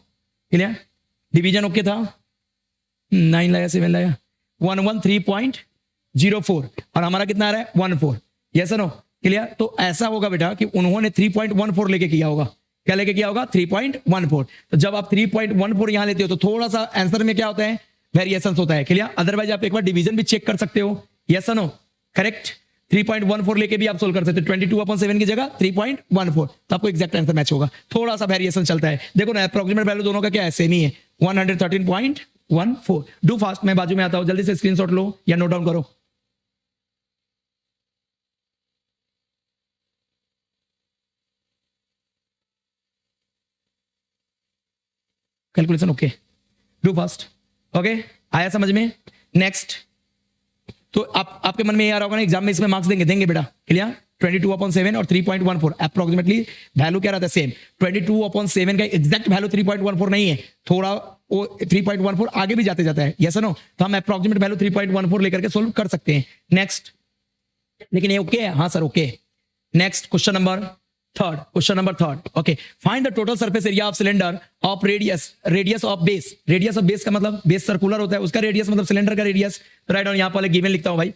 क्लियर, डिवीजन ओके था, 9 लाया 7 लाया, 113.04 और हमारा कितना आ रहा है 14, यस नो, क्लियर, तो ऐसा होगा बेटा कि उन्होंने 3.14 लेके किया होगा, क्या लेके किया होगा 3.14, तो जब आप 3.14 यहां लेते हो तो थोड़ा सा आंसर में क्या होता है वेरिएशन होता है, क्लियर, अदरवाइज आप एक बार डिवीजन भी चेक कर सकते हो, यस नो, करेक्ट, 3.14 लेके भी आप सोल्व कर सकते हो, 22/7 की जगह 3.14, तो आपको एग्जैक्ट आंसर मैच होगा, थोड़ा सा वेरिएशन चलता है, देखो ना अप्रोक्सीमेट वैल्यू दोनों का क्या है सेम ही है 113.14, डू फास्ट, मैं बाजू में आता हूं, जल्दी से स्क्रीनशॉट लो या नोट डाउन करो, calculation okay, do fast, okay आया समझ में, नेक्स्ट, तो आपके मन में ये आ रहा होगा ना एग्जाम में इसमें मार्क्स देंगे बेटा, क्लियर, 22/7 और 3.14 अप्रोक्सीमेटली वैल्यू क्या रहता है सेम, 22/7 का एग्जैक्ट वैल्यू 3.14 नहीं है, थोड़ा वो 3.14 आगे भी जाते जाता है, यस नो, तो हम अप्रोक्सीमेट वैल्यू 3.14 लेकर के सोल्व कर सकते हैं, नेक्स्ट, लेकिन ये ओके है, हाँ sir okay, next question number third, okay, find the total surface area of cylinder of radius of base, radius of base का मतलब बेस सर्कुलर होता है, उसका रेडियस मतलब सिलेंडर का रेडियस, तो राइट डाउन, यहां पर गिवन लिखता हूं भाई,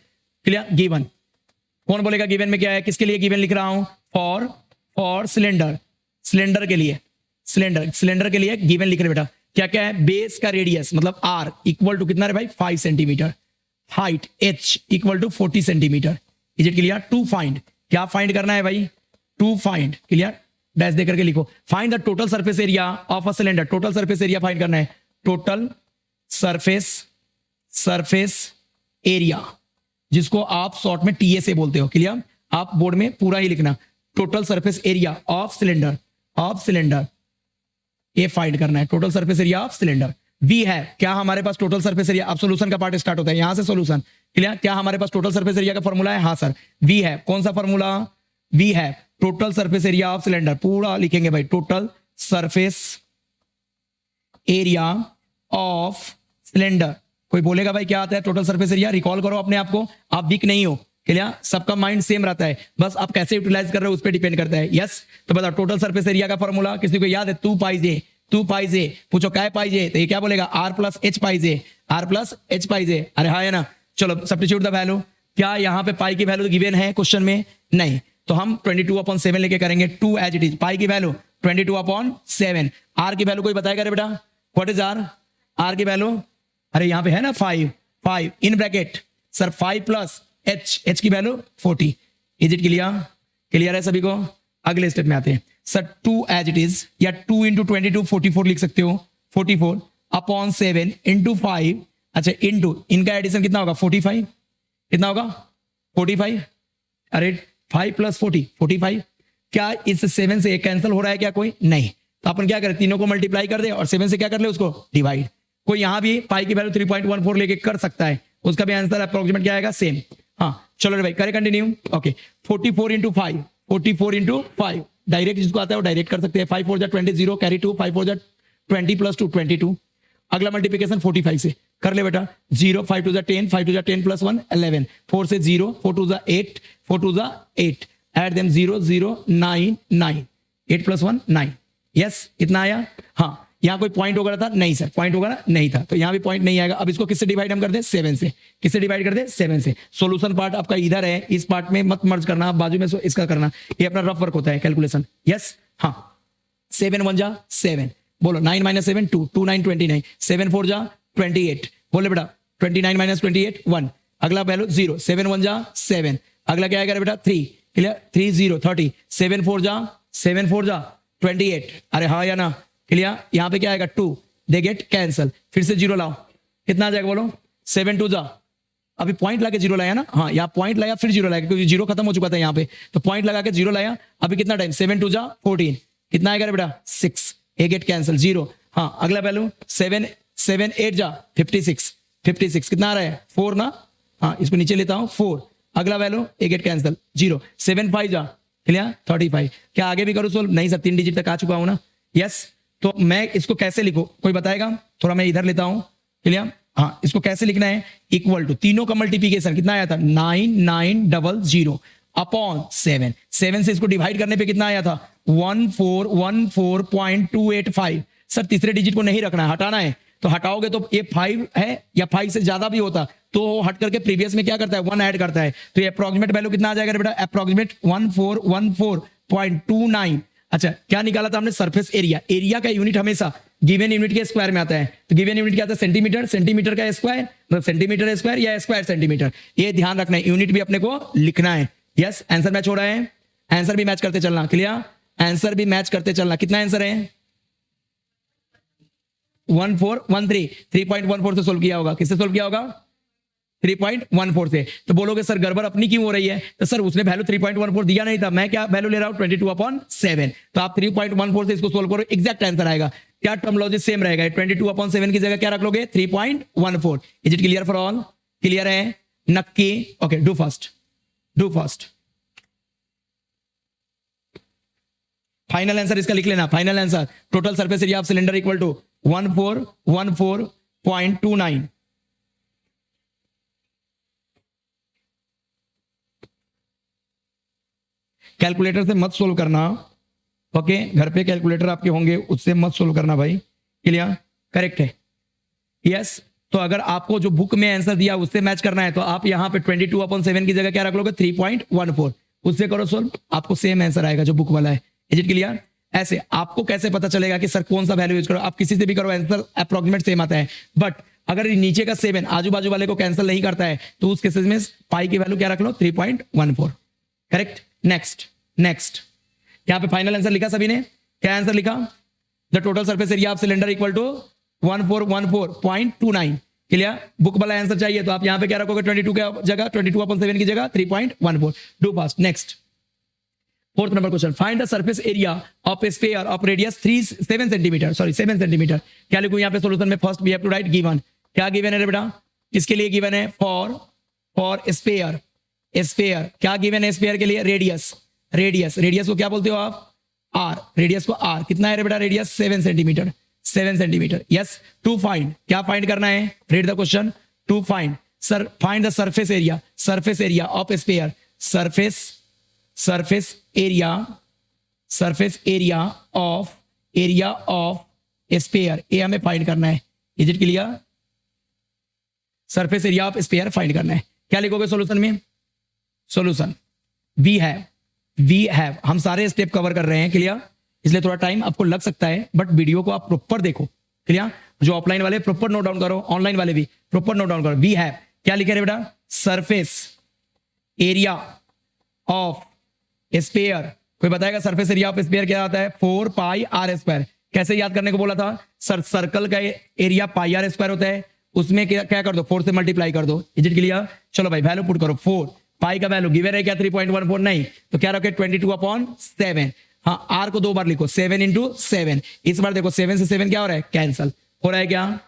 क्लियर, गिवन, कौन बोलेगा गिवन में क्या है, किसके लिए गिवन लिख रहा हूं, फॉर सिलेंडर के लिए, सिलेंडर के लिए गिवन लिख रहे बेटा, क्या क्या है, बेस का रेडियस मतलब r इक्वल टू कितना है भाई 5 centimetre, height h equal to 40 centimetre, is it clear, to find, क्या फाइंड करना है भाई, टू फाइंड, क्लियर, डैश देकर के लिखो, find the total surface area of a cylinder, total surface area find करना है, टोटल सरफेस एरिया, जिसको आप शॉर्ट में टीएसए बोलते हो, क्लियर, आप बोर्ड में पूरा ही लिखना, total surface area of cylinder, ये फाइंड करना है, total surface area of cylinder, we have, क्या हमारे पास टोटल सरफेस एरिया, अब सॉल्यूशन का पार्ट स्टार्ट होता है, यहां से सॉल्यूशन, क्लियर, क्या हमारे पास टोटल सरफेस एरिया का फॉर्मूला है, हाँ सर, वी है, कौन सा formula, we have total surface area of cylinder, पूरा लिखेंगे भाई, total surface area of cylinder, कोई बोलेगा भाई क्या आता है टोटल सरफेस एरिया, रिकॉल करो अपने आप को, आप वीक नहीं हो, क्लियर, सबका माइंड सेम रहता है, बस आप कैसे यूटिलाइज कर रहे हो उस पर डिपेंड करता है, यस, तो बताओ टोटल सरफेस एरिया का फॉर्मूला किसी को याद है, 2 पाई जे, पूछो क्या है पाई जे, तो ये क्या बोलेगा r प्लस एच पाई जे, अरे हाँ है ना, चलो सब्स्टिट्यूट द वैल्यू, क्या यहाँ पे पाई की वैल्यू गिवन है क्वेश्चन में, नहीं, तो हम 22/7 लेके करेंगे, 2 एज इट इज, पाई की वैल्यू 22/7, आर की वैल्यू कोई बताएगा रे बेटा, व्हाट इज आर की वैल्यू, अरे यहाँ पे है ना 5 in bracket, sir 5 plus H की वैल्यू 40, इज इट क्लियर है सभी को, अगले स्टेप में आते हैं, सर 2 एज इट इज, या 2 इंटू 22 44 लिख सकते हो, 44/7 इंटू 5, अच्छा इंटू इनका एडिशन कितना होगा 45, कितना होगा 45, अरे 5 प्लस 40 45, क्या इस 7 से कैंसिल हो रहा है क्या कोई, नहीं, तो अपन क्या करें, तीनों को मल्टीप्लाई कर दे और 7 से क्या कर ले उसको डिवाइड, कोई यहां भी पाई की वैल्यू 3.14 लेके कर सकता है, उसका भी आंसर अप्रोक्सीमेट क्या आएगा सेम, हाँ चलो रे भाई करे कंटिन्यू, ओके, 44 इंटू 5 डायरेक्ट जिसको आता है वो डायरेक्ट कर सकते हैं, 5 4 जा 20 कैरी 2, 5 4 जा 20 प्लस 2 22, अगला मल्टीप्लिकेशन 45 से, कर ले बेटा, 0 5 2 10, 5 2 10 plus 1 11, 4 से 0, 4 2 8, 4 2 8, add them 0 0 9 9, 8 plus 1 9, यस इतना आया। हाँ यहाँ कोई पॉइंट वगैरह था नहीं सर, पॉइंट वगैरह नहीं था, तो यहाँ भी पॉइंट नहीं आएगा। अब इसको किससे डिवाइड हम कर दे, 7 से, किससे डिवाइड कर दे, 7 से। सॉल्यूशन पार्ट आपका इधर है, इस पार्ट में मत मर्ज करना, बाजू में इसका करना, ये अपना रफ वर्क होता है कैलकुलेशन, यस। हाँ 7 1 जा 7, बोलो 9 minus 7 2, 2 9 29, 7 4 जा 28, बोले बेटा 29 minus 28 1, अगला वैल्यू 0, 7 1 जा 7, अगला क्या आएगा बेटा 3, क्लियर 3 0 30, 7 4 जा 28, अरे हाँ या ना, क्लियर। यहाँ पे क्या आएगा 2, दे गेट कैंसल, फिर से 0 लाओ, कितना आ जाएगा बोलो, 7 2 जा, अभी पॉइंट लगा के 0 लाया ना, हाँ यहाँ पॉइंट लाया फिर 0 लाया क्योंकि 0 खत्म हो चुका था यहाँ पे, तो पॉइंट लगा के 0 लाया। अभी कितना टाइम, 7 2 जा 14, कितना आएगा बेटा 6, ए गेट कैंसल 0। हाँ अगला वैल्यू 7 8 जा 56, कितना आ रहा है 4 ना, हाँ इसको नीचे लेता हूँ 4, अगला वैल्यू ए गेट कैंसल 0, 7 5 जा, क्लियर 35। क्या आगे भी करूँ सोल्व, नहीं सर 3 डिजिट तक आ चुका हूं ना, यस। तो मैं इसको कैसे लिखूं, कोई बताएगा, थोड़ा मैं इधर लेता हूं, क्लियर। हाँ इसको कैसे लिखना है, इक्वल टू, तीनों का मल्टीप्लीकेशन कितना आया था 9900 अपॉन 7, 7 से इसको डिवाइड करने पे कितना आया था 1414.285। सर तीसरे डिजिट को नहीं रखना है, हटाना है, तो हटाओगे तो ये 5 है या 5 से ज्यादा भी होता तो हट करके प्रीवियस में क्या करता है 1 ऐड करता है, तो ये अप्रोक्सीमेट वैल्यू कितना आ जाएगा बेटा, अप्रोक्सीमेट 1414.29। अच्छा क्या निकाला था हमने, सरफेस एरिया, एरिया का यूनिट हमेशा गिवन यूनिट के स्क्वायर में आता है, तो गिवन यूनिट क्या आता है सेंटीमीटर, सेंटीमीटर का स्क्वायर मतलब सेंटीमीटर स्क्वायर या स्क्वायर सेंटीमीटर, ये ध्यान रखना है, यूनिट भी अपने को लिखना है, यस। आंसर मैच हो रहा है, आंसर भी मैच करते चलना, क्लियर, आंसर भी मैच करते चलना। कितना आंसर है 1413, 3.14 से सोल्व किया होगा, किससे सोल्व किया होगा 3.14 से। तो बोलोगे सर गड़बड़ अपनी क्यों हो रही है, तो सर उसने वैल्यू 3.14 दिया नहीं था, मैं क्या वैल्यू ले रहा हूं 22/7, तो आप 3.14 से इसको सोल्व करो, एग्जैक्ट आंसर आएगा। क्या टर्मोलॉजी सेम रहेगा, 22/7 की जगह क्या रख लोगे 3.14। Is it clear for all, clear है नक्की, okay do first, do first. Final answer इसका लिख लेना, final answer total surface area of cylinder equal to 1414.29। Calculator से मत सोल्व करना, ओके घर पे कैलकुलेटर आपके होंगे उससे मत सोल्व करना भाई, क्लियर, करेक्ट है, यस। तो अगर आपको जो बुक में आंसर दिया उससे मैच करना है तो आप यहाँ पे 22/7 की जगह क्या रख लोगे 3.14, उससे करो सोल्व, आपको सेम आंसर आएगा जो बुक वाला है। Is it clear. ऐसे आपको कैसे पता चलेगा कि सर कौन सा वैल्यू यूज करो, आप किसी से भी करो आंसर अप्रोक्सीमेट सेम आता है, बट अगर नीचे का 7 आजू बाजू वाले को कैंसिल नहीं करता है तो उस केसेस में पाई की वैल्यू क्या रख लो 3.14, करेक्ट। नेक्स्ट नेक्स्ट, यहां पे फाइनल आंसर लिखा सभी ने, क्या आंसर लिखा, the total surface area of cylinder equal to 1414.29, clear. Book वाला आंसर चाहिए तो आप यहां पे क्या रखोगे 22 की जगह 22/7 की जगह 3.14, do fast. Next fourth number question, find the surface area of a sphere of radius 7 centimetre. क्या लिखूं यहां पे सॉल्यूशन में, first we have to write given, क्या गिवन है बेटा, किसके लिए गिवन है, फॉर स्फीयर, स्फीयर क्या गिवन है स्फीयर के लिए, रेडियस, रेडियस को क्या बोलते हो आप, आर, रेडियस को आर, कितना है बेटा radius 7 centimetre, yes. To find, क्या फाइंड करना है, read the question, to find, sir find the surface area of sphere, surface area of sphere, ये हमें फाइंड करना है। Is it clear, surface area of sphere find करना है। क्या लिखोगे सॉल्यूशन में, सॉल्यूशन वी हैव, हम सारे स्टेप कवर कर रहे हैं, क्लियर, इसलिए थोड़ा टाइम आपको लग सकता है, बट वीडियो को आप प्रॉपर देखो, क्लियर। जो ऑफलाइन वाले प्रॉपर नोट डाउन करो, ऑनलाइन वाले भी प्रॉपर नोट डाउन करो। वी हैव क्या लिखे बेटा, सरफेस एरिया ऑफ स्फीयर, कोई बताएगा सरफेस एरिया ऑफ स्फीयर क्या आता है, 4πr²। कैसे याद करने को बोला था सर, सर्कल का एरिया πr² होता है, उसमें क्या कर दो 4 से मल्टीप्लाई कर दो। इज इट क्लियर, चलो भाई वैल्यू पुट करो, 4 पाई का वैल्यू गिवन है क्या 3.14, नहीं तो क्या रखे 22/7। हाँ आर को 2 बार लिखो, 7 × 7, इस बार देखो 7 से 7 क्या हो रहा है, कैंसल हो रहा है क्या,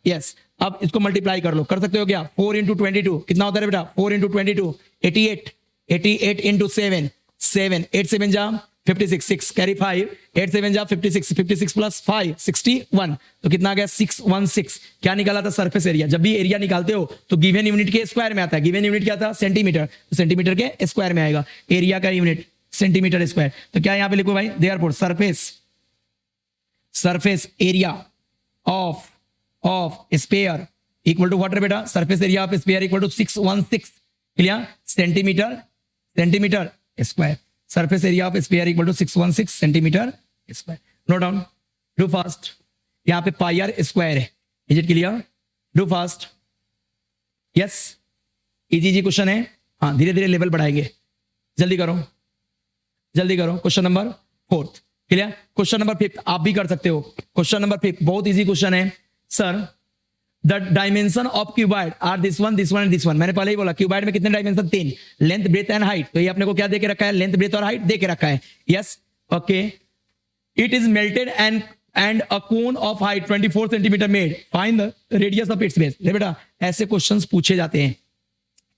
यस। अब इसको मल्टीप्लाई कर लो, कर सकते हो क्या, 4 × 22 कितना होता है बेटा, 4 × 22 88 × 7, 8 7 जा 56 6 कैरी 5 8 7 जा 56 56 प्लस 5 61 तो कितना आ गया 616 क्या निकाला था सरफेस एरिया जब भी एरिया निकालते हो तो गिवन यूनिट के स्क्वायर में आता है गिवन यूनिट क्या था सेंटीमीटर तो सेंटीमीटर के स्क्वायर में आएगा एरिया का यूनिट सेंटीमीटर स्क्वायर तो क्या यहां पे लिखो भाई therefore surface area of sphere equal to what बेटा surface area of sphere equal to 616 clear centimetre square surface area of sphere equal to 616 centimetre square note down do fast यहां पे pi R square है is it clear do fast yes easy question है हाँ धीरे धीरे level बढ़ाएंगे जल्दी करो question number 4 clear question number 5 आप भी कर सकते हो क्वेश्चन नंबर 5 बहुत इजी क्वेश्चन है sir the dimension of cuboid are this one and this one मैंने पहले ही बोला क्यूबाइड में कितने dimension 3 length breadth and height तो ये अपने को क्या देके रखा है लेंथ ब्रेथ और हाइट देके रखा है yes okay it is melted and a cone of height 24 centimetre made find the radius of its base बेटा ऐसे क्वेश्चंस पूछे जाते हैं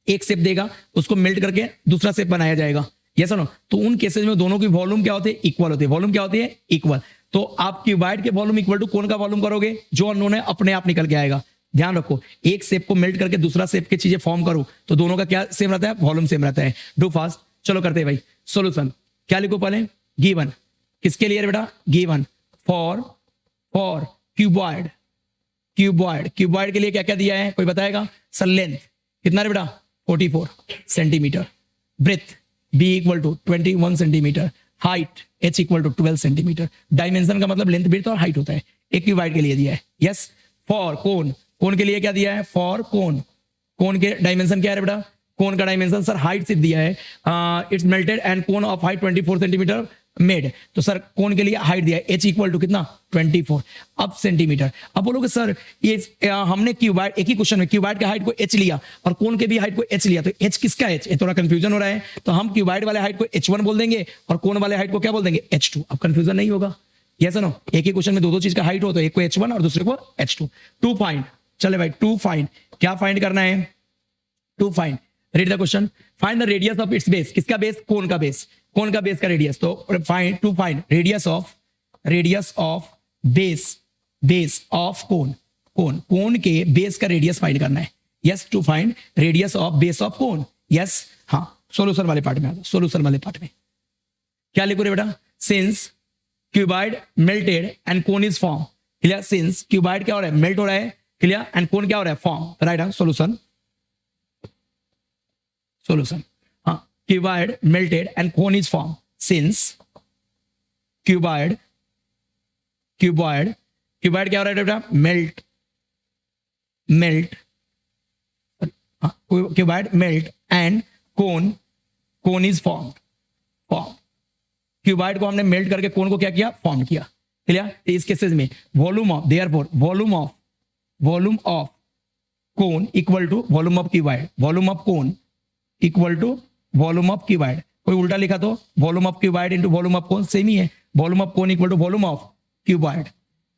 एक शेप देगा उसको मेल्ट करके दूसरा शेप बनाया जाएगा यस नो तो उन केसेस में दोनों की वॉल्यूम क्या होती है इक्वल होती है वॉल्यूम क्या होती है इक्वल तो आप क्यूबाइड के वॉल्यूम इक्वल टू कोन का वॉल्यूम करोगे जो अननोन है अपने आप निकल के आएगा ध्यान रखो एक शेप को मेल्ट करके दूसरा शेप की चीजें फॉर्म करो तो दोनों का क्या सेम रहता है वॉल्यूम सेम रहता है डू फास्ट चलो करते हैं भाई सॉल्यूशन क्या लिखो पहले गिवन किसके लिए बेटा गिवन फॉर क्यूबॉइड के लिए क्या क्या दिया है कोई बताएगा सर लेंथ कितना रे बेटा 44 centimetre breadth B equal to 21 centimetre height h equal to 12 centimetre dimension का मतलब लेंथ ब्रेथ और हाइट होता है एक क्यूबॉइड के लिए दिया है यस फॉर कोन के लिए क्या दिया है फॉर कोन के डायमेंशन क्या है बेटा कोन का डायमेंशन सर हाइट से दिया है it's melted and cone of height 24 centimetre made तो सर कोन के लिए हाइट दिया है h इक्वल टू कितना 24 अब सेंटीमीटर अब बोलोगे सर ये हमने क्यूबाइड एक ही क्वेश्चन में क्यूबाइड के हाइट को h लिया और कोन के भी हाइट को h लिया तो h किसका h ये थोड़ा कंफ्यूजन हो रहा है तो हम क्यूबाइड वाले हाइट को h1 बोल देंगे और कोन वाले हाइट को क्या बोल देंगे h2 अब कंफ्यूजन नहीं होगा यस नो एक ही क्वेश्चन में दो चीज का हाइट हो तो एक को h1 और दूसरे को h2 टू फाइंड चले भाई टू फाइंड क्या फाइंड करना है to find read the question find the radius of its base किसका बेस कोन का बेस का रेडियस तो find to find radius of base of cone के बेस का रेडियस फाइंड करना है yes to find radius of base of cone yes हाँ solution वाले पार्ट में सोल्यूशन वाले पार्ट में क्या लिखो रे बेटा since cuboid melted and cone is form clear since cuboid क्या हो रहा है मेल्ट हो रहा है क्लियर एंड कोन क्या हो रहा है फॉर्म राइट हाँ सोल्यूशन हाँ cuboid melted and cone is form since cuboid क्या हो रहा है बेटा melt cuboid melt and cone is form cuboid को हमने मेल्ट करके कोन को क्या किया फॉर्म किया क्लियर इस केसेस में volume of therefore volume of cone equal to volume of cone equal to volume of cuboid कोई उल्टा लिखा तो volume of cuboid into volume of cone same ही है volume of cone equal to volume of cuboid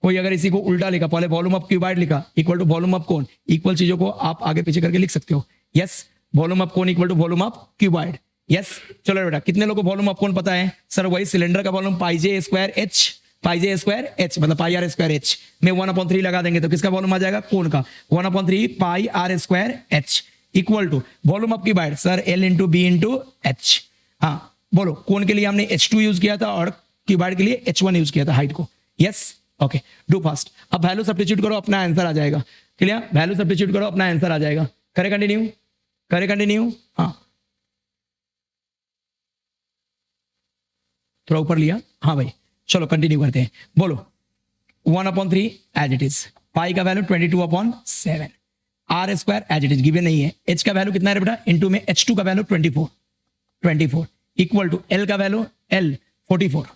कोई अगर इसी को उल्टा लिखा पहले वॉल्यूम ऑफ क्यूबाइड लिखा equal to volume of cone equal चीजों को आप आगे पीछे करके लिख सकते हो yes volume of cone equal to volume of cuboid yes चलो बेटा कितने लोगों को वॉल्यूम ऑफ कोन पता है सर वही सिलेंडर का वॉल्यूम पाई जे स्क्वायर एच मतलब पाई आर स्क्वायर एच में 1/3 लगा देंगे तो किसका वॉल्यूम आ जाएगा कोन का 1/3 pi R square H equal to volume of cuboid sir L into B into H हाँ बोलो कोन के लिए हमने H2 यूज किया था और क्यूबाइड के लिए H1 यूज किया था हाइट को यस ओके डू फास्ट अब वैल्यू सब्स्टिट्यूट करो अपना आंसर आ जाएगा क्लियर वैल्यू सब्स्टिट्यूट करो अपना आंसर आ जाएगा करे कंटिन्यू हाँ थोड़ा ऊपर लिया हाँ भाई चलो कंटिन्यू करते हैं बोलो 1/3 एज इट इज पाई का value 22/7 R square as it is given नहीं है एच का वैल्यू कितना है बेटा इनटू में H2 का वैल्यू 24 इक्वल टू L का वैल्यू L 44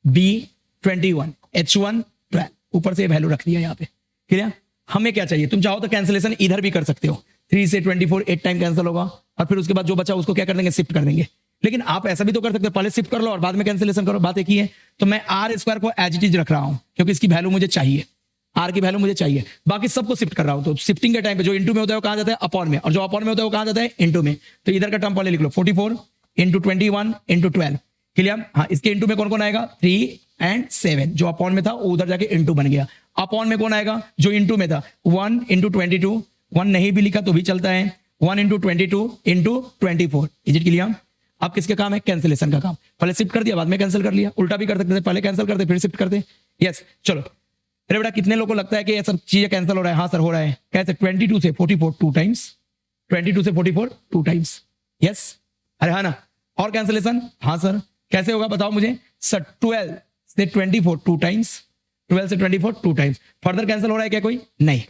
B 21 H1 12 ऊपर से वैल्यू रख दिया यहाँ पे क्लियर हमें क्या चाहिए तुम चाहो तो कैंसिलेशन इधर भी कर सकते हो 3 से 24 8 टाइम कैंसिल होगा और फिर उसके बाद जो बचा उसको क्या कर देंगे शिफ्ट कर देंगे लेकिन आप ऐसा भी तो कर सकते हो पहले शिफ्ट कर लो और बाद में कैंसिलेशन करो बात एक ही है तो मैं आर स्क्वायर को एज इट इज रख रहा हूं क्योंकि इसकी वैल्यू मुझे चाहिए आर की वैल्यू मुझे चाहिए बाकी सबको शिफ्ट कर रहा हूं तो शिफ्टिंग के टाइम पे जो इनटू में होता है वो कहां जाता है अपॉन में और जो अपॉन में होता है वो कहां जाता है इनटू में तो इधर का टर्म पहले लिख लो 44 × 21 × 12 क्लियर? हाँ, इसके इंटू में कौन कौन आएगा? 3 and 7, जो अपॉन में था वो उधर जाके इंटू बन गया। अपॉन में कौन आएगा? जो इंटू में था, 1 into 22, 1 नहीं भी लिखा तो भी चलता है, 1 into 22 into 24। Is it clear? अब किसके काम है? कैंसिलेशन का काम। पहले शिफ्ट कर दिया, बाद में कैंसिल कर लिया। उल्टा भी कर सकते थे, पहले कैंसिल करते फिर शिफ्ट करते। यस, चलो। अरे बेटा, कितने लोगों को लगता है कि ये सब चीजें कैंसिल हो रहा है? हाँ सर हो रहा है। कैसे? 22 से 44 2 टाइम्स, 22 से 44 2 टाइम्स। यस, अरे हाँ ना। और कैंसिलेशन? हाँ सर। कैसे होगा बताओ मुझे? सर 12 से 24 2 टाइम्स, 12 से 24 2 टाइम्स। फर्दर कैंसिल हो रहा है क्या कोई? नहीं।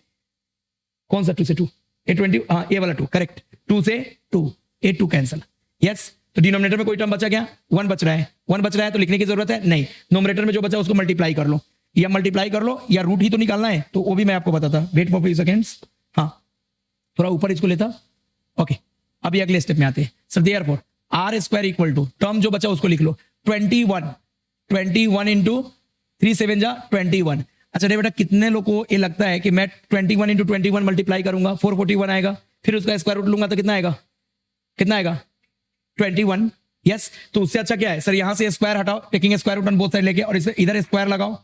कौन सा 2 से 2? ये 20, हाँ ये वाला 2 करेक्ट। 2 से 2, ये 2 कैंसिल। यस, तो डिनोमिनेटर में कोई टर्म बचा क्या? 1 बच रहा है। 1 बच रहा है तो लिखने की जरूरत है नहीं। नोमिनेटर में जो बचा उसको मल्टीप्लाई कर लो, या मल्टीप्लाई कर लो, या रूट ही तो निकालना है, तो वो भी मैं आपको बताता। Wait for few seconds. हाँ, थोड़ा ऊपर इसको लेता। ओके, अभी अगले स्टेप में आते हैं। Sir therefore R square equal to, term जो बचा उसको लिख लो, 21 इंटू 3 7 जा 21। अच्छा रे बेटा, कितने लोगों को ये लगता है कि मैं 21 इंटू 21 मल्टीप्लाई करूंगा 441 आएगा, फिर उसका स्क्वायर रूट लूंगा तो कितना आएगा? कितना आएगा? 21। यस, तो उससे अच्छा क्या है सर? यहां से स्क्वायर हटाओ, taking square root on both side लेके, और इसे इधर स्क्वायर लगाओ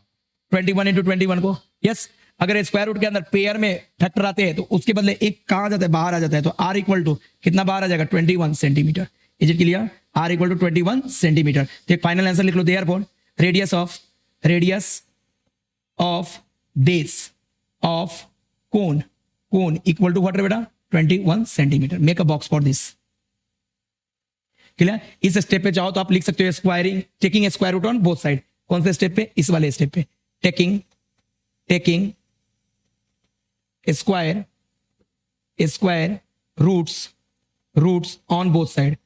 21 इंटू 21 को। यस, अगर स्क्वायर रूट के अंदर पेयर में फैक्टर आते हैं तो उसके बदले एक कहां जाता है? बाहर आ जाता है। तो आर इक्वल टू कितना बाहर आ जाएगा? 21 centimetre. Is it clear? R equal to 21 centimetre. तो एक फाइनल आंसर लिख लो। Therefore radius of base of cone equal to what बेटा? 21 centimetre. Make a box for this. Clear? इस स्टेप पे चाहो तो आप लिख सकते हो squaring, taking square root on both side. कौन से स्टेप पे? इस वाले स्टेप पे। Taking square roots on both side.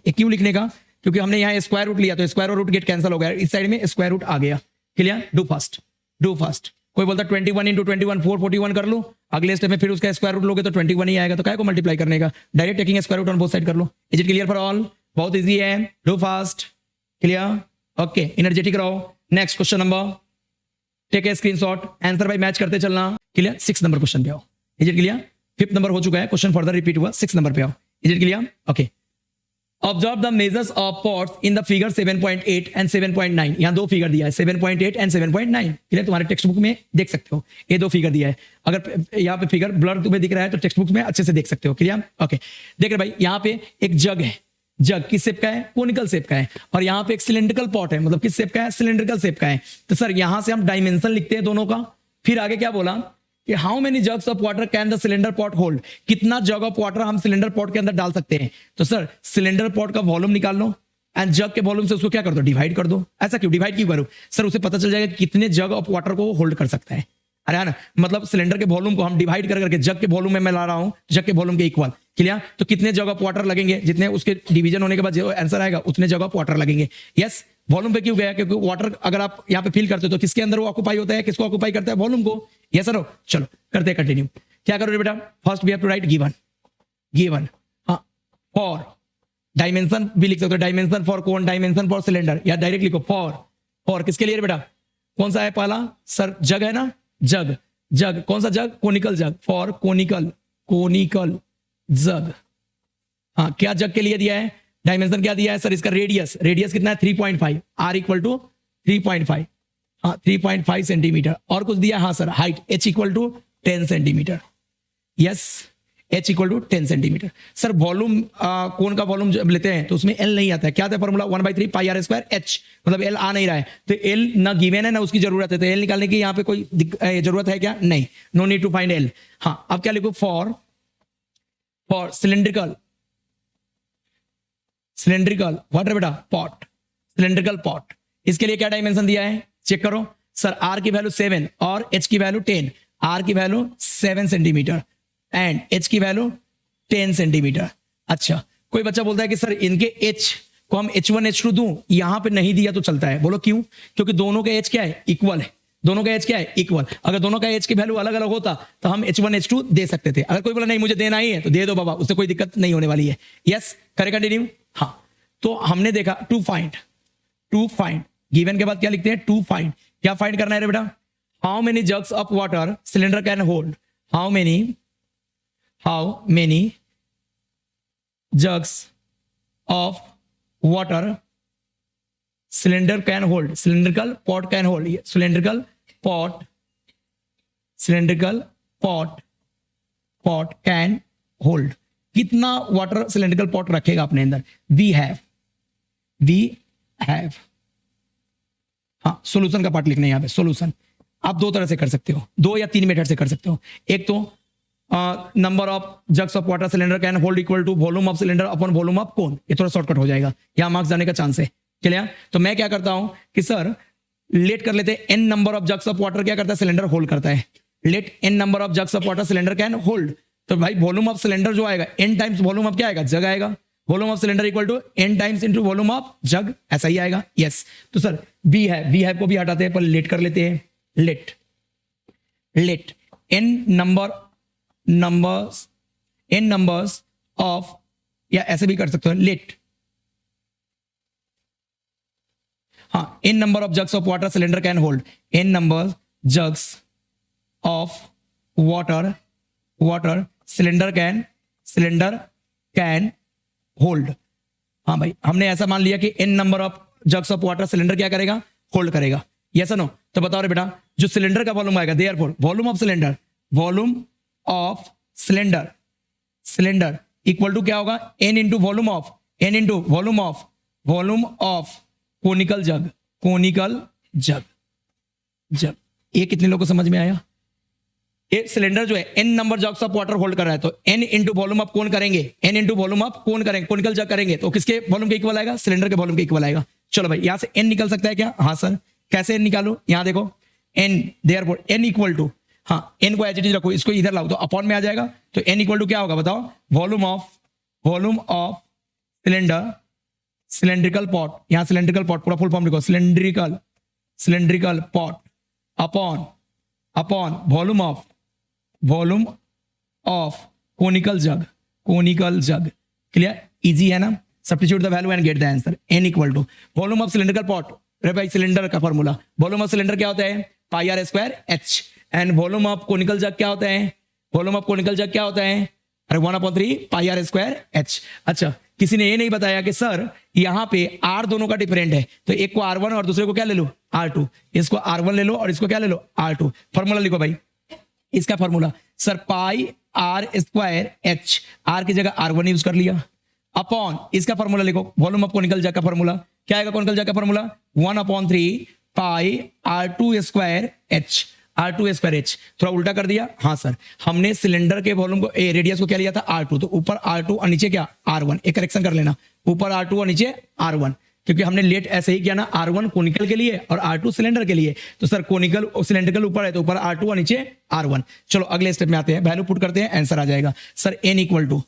क्यों लिखने का? क्योंकि हमने यहाँ स्क्वायर रूट लिया तो स्क्वायर रूट गेट कैंसिल हो गया, इस साइड में स्क्वायर रूट आ गया। क्लियर? Do fast. कोई बोलता 21 इंटू 21 441 कर लो, अगले स्टेप में फिर उसका स्क्वायर रूट लोगे तो 21 ही आएगा, तो क्या को मल्टीप्लाई करने का? Direct taking square root on both side कर लो। Is it clear for all? बहुत इजी है, do fast. Clear? Okay, energetic रहो। Next question number, take a screenshot, answer by match करते चलना। क्लियर? 6 नंबर क्वेश्चन पे आओ। Is it clear? 5th number हो चुका है, क्वेश्चन फर्दर रिपीट हुआ, 6 नंबर पे आओ। Is it clear? Okay, observe the measures of pots in the figure 7.8 and 7.9। यहां दो फिगर दिया है, 7.8 एंड 7.9। क्लियर? तुम्हारे टेक्स्ट बुक में देख सकते हो, ये दो फिगर दिया है। अगर यहाँ पे फिगर ब्लर तुम्हें दिख रहा है तो टेक्स्ट बुक में अच्छे से देख सकते हो। क्लियर? ओके, देख रहे भाई, यहाँ पे एक जग है। जग किस शेप का है? कोनिकल शेप का है। और यहाँ पे एक सिलेंड्रिकल पॉट है, मतलब किस शेप का है? सिलेंड्रिकल शेप का है। तो सर यहां से हम डायमेंशन लिखते हैं दोनों का। फिर आगे क्या बोला कि how many jugs of water can the cylinder pot hold? कितना जग ऑफ वाटर हम सिलेंडर पॉट के अंदर डाल सकते हैं? तो सर सिलेंडर पॉट का वॉल्यूम निकाल लो एंड जग के वॉल्यूम से उसको क्या कर दो? डिवाइड कर दो। ऐसा क्यों डिवाइड क्यों करो? सर उसे पता चल जाएगा कितने जग ऑफ वाटर को होल्ड कर सकता है। अरे ना, मतलब सिलेंडर के वॉल्यूम को हम डिवाइड कर करके जग के वॉल्यूम में मैं ला रहा हूं, जग के वॉल्यूम के इक्वल। क्लियर? तो कितने जग ऑफ वाटर लगेंगे? जितने उसके डिवीजन होने के बाद जो आंसर आएगा उतने जग ऑफ वाटर लगेंगे। यस, वॉल्यूम पे क्यों गया? क्योंकि वाटर अगर आप यहाँ पे फील करते हो तो किसके अंदर वो ऑक्यूपाई होता है? किसको ऑक्यूपाई करता है? वॉल्यूम को। Yes sir? चलो करते हैं कंटिन्यू। क्या करोगे बेटा? First we have to write given. हाँ, फॉर डायमेंशन भी लिख सकते हो, dimension for cone, dimension for cylinder, या डायरेक्ट लिखो फॉर किसके लिए बेटा? कौन सा है पहला? सर जग है ना, जग कौन सा jug? Conical jug. For conical jug. हाँ, क्या जग के लिए दिया है? डायमेंशन क्या दिया है सर? इसका रेडियस कितना है? 3.5। R equal to 3.5। हाँ, 3.5 सेंटीमीटर। और कुछ दिया? हाँ sir, height h equal to 10 centimetre. Yes, h equal to 10 centimetre. Sir volume कौन का वॉल्यूम जब लेते हैं तो उसमें L नहीं आता है। क्या आता है फॉर्मूला? 1/3 पाई r स्क्वायर h। मतलब L आ नहीं रहा है तो L ना गिवन है ना उसकी जरूरत है, तो L निकालने की यहाँ पे कोई जरूरत है क्या? नहीं, no need to find L। हाँ, अब क्या लिखो? फॉर सिलेंड्रिकल व्हाट है बेटा? Pot, cylindrical pot. इसके लिए क्या डायमेंशन दिया है? चेक करो सर, R की वैल्यू 7 और H की वैल्यू 10। R की वैल्यू 7 सेंटीमीटर एंड H की वैल्यू 10 सेंटीमीटर। अच्छा, कोई बच्चा बोलता है कि सर इनके H को हम H1 H2 दूं, यहां पे नहीं दिया तो चलता है। बोलो क्यों? क्योंकि दोनों का H क्या है? इक्वल है। दोनों का H क्या है? इक्वल। अगर दोनों का H की वैल्यू अलग अलग होता तो हम H1 H2 दे सकते थे। अगर कोई बोला नहीं मुझे देना ही है तो दे दो बाबा, उससे कोई दिक्कत नहीं होने वाली है। यस, करें कंटिन्यू। हाँ, तो हमने देखा टू फाइंड गिवन के बाद क्या लिखते हैं? To find. क्या फाइंड करना है रे बेटा? How many jugs of water cylinder can hold? How many jugs of water cylinder can hold, cylindrical pot can hold, cylindrical pot can hold. कितना वाटर सिलेंड्रिकल पॉट रखेगा अपने अंदर? We have. हाँ, सॉल्यूशन का पार्ट लिखना है यहाँ पे। सॉल्यूशन आप दो तरह से कर सकते हो, 2 या 3 मेथड से कर सकते हो। एक तो number of jugs of water cylinder can hold equal to volume of cylinder upon volume of cone. ये थोड़ा शॉर्टकट हो जाएगा, यहाँ मार्क्स जाने का चांस है। क्लियर? तो मैं क्या करता हूं कि सर लेट कर लेते हैं, N number of jugs of water क्या करता है? सिलेंडर होल्ड करता है। Let N number of jugs of water cylinder can hold. तो भाई वॉल्यूम ऑफ सिलेंडर जो आएगा एन टाइम्स वॉल्यूम ऑफ क्या आएगा? जग आएगा। Volume of cylinder equal to N times into volume of jug, ऐसा ही आएगा। यस। तो सर वी हैव को भी हटाते हैं, पर लेट कर लेते हैं। लेट एन नंबर्स ऑफ, या ऐसे भी कर सकते हो लेट, हाँ, N number of jugs of water cylinder can hold, N number jugs of water cylinder can hold. हाँ भाई, हमने ऐसा मान लिया कि N number of jugs of water cylinder क्या करेगा? होल्ड करेगा। Yes no? तो बताओ रे बेटा, जो सिलेंडर का वॉल्यूम आएगा, therefore volume of cylinder equal to क्या होगा? N into volume of conical jug. ये कितने लोगों को समझ में आया? एक सिलेंडर जो है N number jugs of water hold कर रहा है, तो एन इंटू वॉल्यूम ऑफ कौन करेंगे? एन इंटू वॉल्यूम ऑफ कौन करेंगे? कोनिकल जग करेंगे, तो किसके वॉल्यूम के इक्वल आएगा? सिलेंडर के वॉल्यूम के इक्वल आएगा। चलो भाई, यहां से एन निकल सकता है क्या? हाँ सर। कैसे एन निकालो? यहां देखो, N therefore N equal to, हाँ, एन को एच रखो, इसको इधर लाओ तो अपॉन में आ जाएगा। तो एन इक्वल टू क्या होगा बताओ? वॉल्यूम ऑफ सिलेंड्रिकल पॉट, यहां सिलेंड्रिकल पॉट पूरा फुल फॉर्म लिखो, cylindrical pot upon volume of conical jug. Clear? Easy है ना? Substitute the value and get the answer. N equal to volume of cylindrical pot, अरे भाई cylinder का formula, volume of cylinder क्या होता है? Pi R square H. And volume of conical jug क्या होता है? अरे 1/3 पाई आर स्क्वायर एच। अच्छा, किसी ने ये नहीं बताया कि सर यहां पे आर दोनों का डिफरेंट है, तो एक को R1 और दूसरे को क्या ले लो? R2। इसको R1 ले लो और इसको क्या ले लो? R2। फॉर्मूला लिखो भाई, इसका formula sir pi R square H, R की जगह R1 यूज कर लिया, अपॉन इसका फॉर्मूला लिखो, वॉल्यूम ऑफ कोनिकल जग का फॉर्मूला क्या आएगा? कोनिकल जग का फॉर्मूला 1/3 पाई R2 स्क्वायर एच। थोड़ा उल्टा कर दिया। हाँ सर, हमने सिलेंडर के वॉल्यूम को, रेडियस को क्या लिया था? R2, तो ऊपर R2 और नीचे क्या? R1। एक करेक्शन कर लेना, ऊपर R2 और नीचे R1, क्योंकि हमने लेट ऐसे ही किया ना, R1 कोनिकल के लिए और R2 सिलेंडर के लिए। तो सर कोनिकल और सिलेंड्रिकल ऊपर है, तो ऊपर R2 और नीचे R1। चलो अगले स्टेप में आते हैं, वैल्यू पुट करते हैं, आंसर आ जाएगा। सर एन इक्वल टू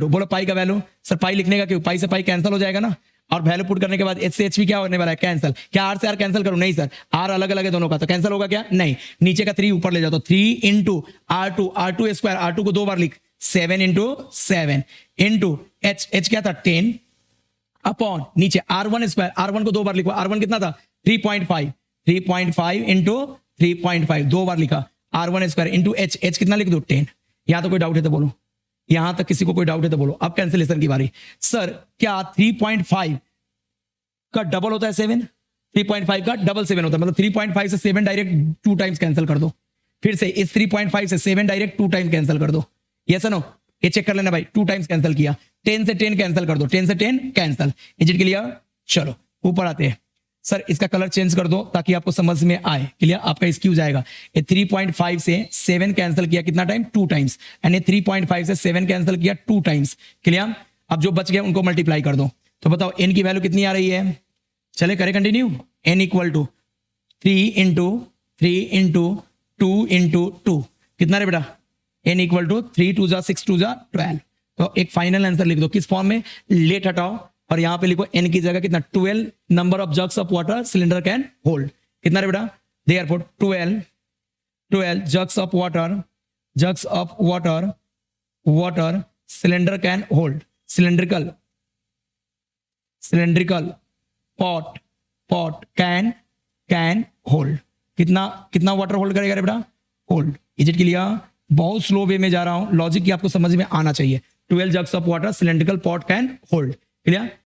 बोलो पाई का वैल्यू। सर पाई लिखने का क्यों? पाई से पाई कैंसिल हो जाएगा ना, और वैल्यू पुट करने के बाद एच से एच भी क्या होने वाला है? कैंसिल। क्या आर से आर कैंसिल करूं? नहीं सर, आर अलग अलग है दोनों का, तो कैंसिल होगा क्या? नहीं। नीचे का 3 ऊपर ले जाओ, तो 3 इंटू R2 स्क्वायर, R2 को 2 बार लिख, 7 इंटू 7 इंटू एच क्या था? 10 अपॉन नीचे R1 स्क्वायर, R1 को 2 बार लिखो, R1 कितना था? 3.5 इंटू 3.5 2 बार लिखा, R1 स्क्वायर इंटू एच कितना लिख दो? 10। यहां तो कोई डाउट है तो बोलो, यहां तक किसी को कोई डाउट है तो बोलो। अब कैंसिलेशन की बारी। सर क्या 3.5 का डबल होता है 7? 3.5 का डबल 7 होता है, मतलब 3.5 से 7 डायरेक्ट 2 टाइम्स कैंसिल कर दो। फिर से इस 3.5 से 7 डायरेक्ट 2 टाइम कैंसिल कर दो। Yes no? ये चेक कर लेना भाई, 2 टाइम्स कैंसिल किया। 10 से 10 कैंसिल कर दो, 10 से 10 कैंसिल। Is it clear? चलो ऊपर आते हैं। सर इसका कलर चेंज कर दो ताकि आपको समझ में आए। क्लियर? आपका एक्सक्यूज आएगा। ये 3.5 से 7 कैंसिल किया कितना टाइम? 2 टाइम्स। एंड ये 3.5 से 7 कैंसिल किया 2 टाइम्स। क्लियर? अब जो बच गए उनको मल्टीप्लाई कर दो। तो बताओ एन की वैल्यू कितनी आ रही है? चले करें continue. N equal to 3 into 2 into 2 कितना रे बेटा? एन इक्वल टू 3 2 जा 6 2 जा 12। तो एक फाइनल आंसर लिख दो, किस फॉर्म में? लेट हटाओ और यहां पे लिखो एन की जगह कितना? 12 number of jugs of water cylinder can hold. कितना रे बेटा? Therefore 12 jugs of water cylinder can hold. Cylindrical pot can hold. कितना वाटर होल्ड करेगा रे बेटा? होल्ड। Is it clear? बहुत स्लो वे में जा रहा हूं, लॉजिक की आपको समझ में आना चाहिए। 12 jugs of water cylindrical pot can hold. Clear?